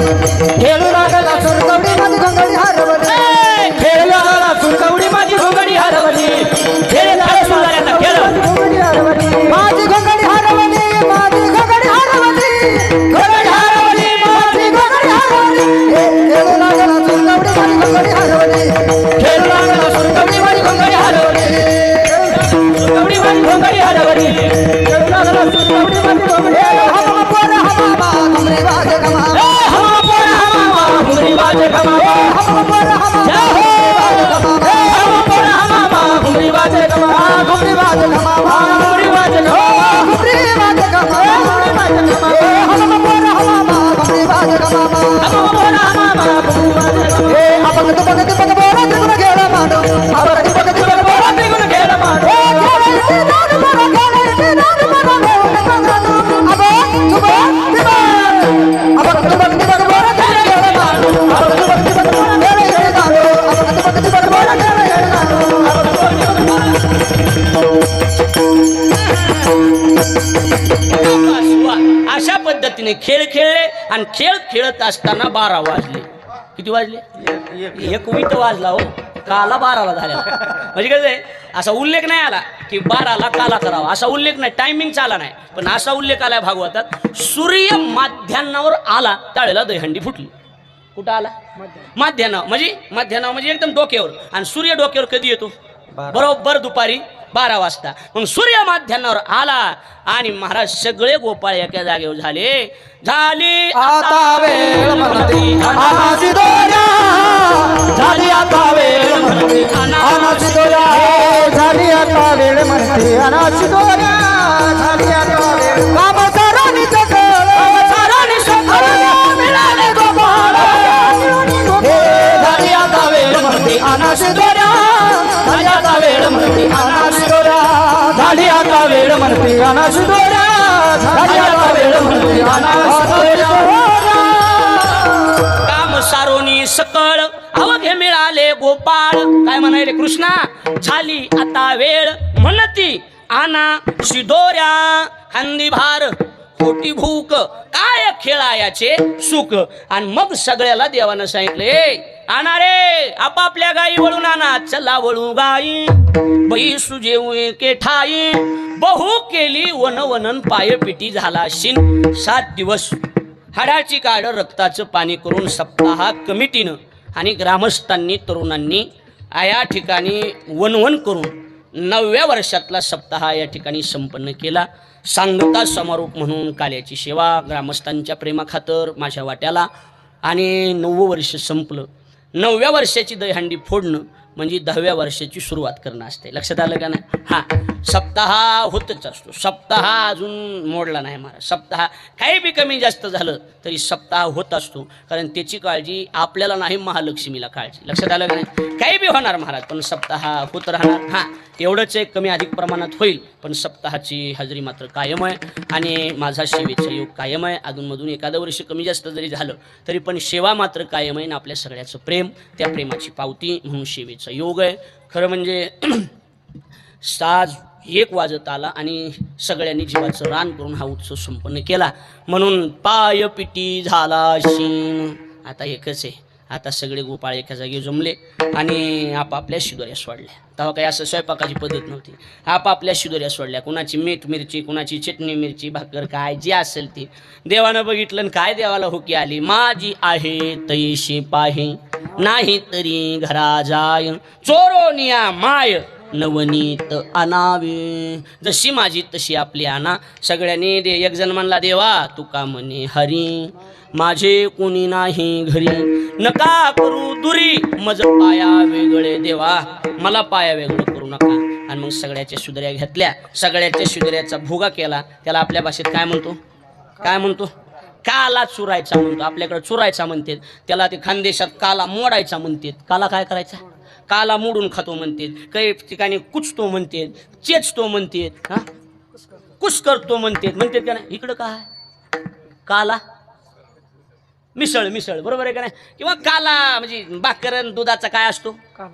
खेळू लागला सुरकवडी माझी घोंगडी हरवली, खेळू लागला सुरकवडी माझी घोंगडी हरवली, खेळ घोंगडी हरवली, माझी घोंगडी हरवली, माझी घोंगडी हरवली, घोंगडी हरवली, माझी घोंगडी हरवली. खेळू लागला सुरकवडी माझी घोंगडी हरवली, खेळू लागला सुरकवडी माझी घोंगडी हरवली, सुरकवडी माझी घोंगडी हरवली, खेळू लागला सुरकवडी माझी घोंगडी हरवली. हम पोर हमामा घुमरी वाजे गमा, हम पोर हमामा घुमरी वाजे गमा, हम पोर हमामा हम पोर हमामा घुमरी वाजे गमा, घुमरी वाजे गमा, घुमरी वाजे गमा, घुमरी वाजे गमा, घुमरी वाजे गमा, हम पोर हमामा घुमरी वाजे गमा, हम पोर हमामा घुमरी वाजे गमा. हे आपण तो बघत बघ बोरा तिगुन गेला माडो, आपण तो बघत बघ बोरा तिगुन गेला माडो, खेळायचे नाद मारो, खेळायचे नाद मारो, अबो तुबो तिबा, आपण तो बघत बघ बोरा तिगुन गेला माडो, आपण तो बघत बघ बोरा खेळायचे नादो, आपण तो बघत बघ बोरा खेळायचे नादो, आपण तो बघत बघ बोरा. अशा पद्धतीने खेळ खेळले, आणि खेळ खेळत असताना 12 वाजले. किती वाजले? 1 वाजला हो, काला 12ला झाला. म्हणजे कसं आहे, असा उल्लेख नाही आला की 12ला काला करावा, असा उल्लेख नाही, टायमिंग आला नाही, पण असा उल्लेख आलाय भागवतात, सूर्य माध्यान्नावर आला त्यावेळेला दहीहंडी फुटली. कुठं आला? माध्यान्नावर. म्हणजे एकदम डोक्यावर, आणि सूर्य डोक्यावर कधी येतो? बरोबर दुपारी 12 वाजता. मग सूर्य माध्यान्नावर आला, आणि महाराज सगळे गोपाळ एका जागेवर झाली आता वेळ म्हणती अनाची दोऱ्या, झाली आता वेळ म्हणती अनाची दोऱ्या, झाली आता वेळ म्हणती अनाची दोऱ्या, झाली आता वेळ. काम सारानी सकळ, सारानी सकळ मिळाले गोपाळ, झाली आता वेळ म्हणती अनाची दोऱ्या, झाली आता वेळ म्हणती अनाची दोऱ्या, झाली आता वेळ म्हणती अनाची दोऱ्या, झाली आता वेळ म्हणती अनाची दोऱ्या. काम सारोनी सकळ अवघे मिळाले गोपाळ. काय म्हणाले कृष्णा? झाली आता वेळ म्हणती आना शिदोऱ्या, हंदी भार होती भूक, काय खेळायाचे सुख. आणि मग सगळ्याला देवानं सांगितले, आणा रे आपापल्या गाई वळून आणा, चला वळू गाई, बैसू जेऊ के ठाई, बहु केली वन वनन पाय पिटी झाला शिन. 7 दिवस हाडाची काढ रक्ताचं पाणी करून सप्ताह कमिटीनं आणि ग्रामस्थांनी तरुणांनी या ठिकाणी वनवन करून 9व्या वर्षातला सप्ताह या ठिकाणी संपन्न केला. सांगता समारोप म्हणून काल्याची सेवा ग्रामस्थांच्या प्रेमाखातर माझ्या वाट्याला. आणि 9वं वर्ष संपलं. 9व्या वर्षाची दहीहंडी फोडणं म्हणजे 10व्या वर्षाची सुरुवात करणं असते. लक्षात आलं का नाही? हां, सप्ताह होतच असतो. सप्ताह अजून मोडला नाही महाराज. सप्ताह काही बी कमी जास्त झालं तरी सप्ताह होत असतो, कारण त्याची काळजी आपल्याला नाही, महालक्ष्मीला काळजी. लक्षात आलं का नाही? काही बी होणार महाराज, पण सप्ताह होत राहणार. हां, एवढंच एक कमी अधिक प्रमाणात होईल, पण सप्ताहाची हजेरी मात्र कायम आहे आणि माझा सेवेचा योग कायम आहे. अधूनमधून एखादं वर्ष कमी जास्त जरी झालं तरी पण सेवा मात्र कायम आहे. आणि आपल्या सगळ्याचं प्रेम, त्या प्रेमाची पावती म्हणून सेवेचा योग आहे. खरं म्हणजे साज 1 वाजत आला आणि सगळ्यांनी जीवाचं रान करून हा उत्सव संपन्न केला. म्हणून पाय पिटी झाला शीन. आता एकच आहे, आता सगळे गोपाळ एका जागी जमले आणि आपापल्या शिदोऱ्या सोडल्या. तेव्हा काही असं स्वयंपाकाची पद्धत नव्हती. आपापल्या शिदोऱ्या सोडल्या. कुणाची मीठ मिरची, कुणाची चटणी मिरची, भाकर, काय जे असेल ती. देवानं बघितलं आणि काय देवाला हुकी आली, माझी आहे तैशी पाहे, नाही तरी घरा जाय, चोरोनिया माय नवनीत आणावे. जशी माझी तशी आपली आणा. सगळ्यांनी एक जण म्हणला, देवा तुका म्हणे हरी, माझे कोणी नाही घरी, नका करू दुरी मज पाया वेगळे. देवा मला पाया वेगळं करू नका. आणि मग सगळ्याच्या सुदऱ्या घेतल्या, सगळ्याच्या सुदऱ्याचा भोगा केला. त्याला आपल्या भाषेत काय म्हणतो? काय म्हणतो? काला चुरायचा म्हणतो. आपल्याकडे चुरायचा म्हणतात, त्याला ते खानदेशात काला मोडायचा म्हणतात. काला काय करायचा? काला मोडून खातो म्हणतात. काही ठिकाणी कुचतो म्हणतात, चेचतो म्हणतात, हा कुस करतो म्हणतात का नाही? इकडं काय काला मिसळ, मिसळ बरोबर आहे का नाही? किंवा काला म्हणजे भाकरन दुधाचा काय असतो?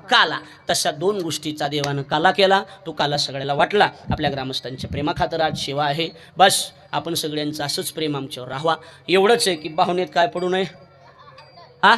काला. तशा 2 गोष्टीचा देवानं काला केला. तो काला सगळ्याला वाटला. आपल्या ग्रामस्थांच्या प्रेमाखातर आज सेवा आहे. बस आपण सगळ्यांचं असंच प्रेम आमच्यावर राहावा. एवढंच आहे की बाहुनेत काय पडू नये. हा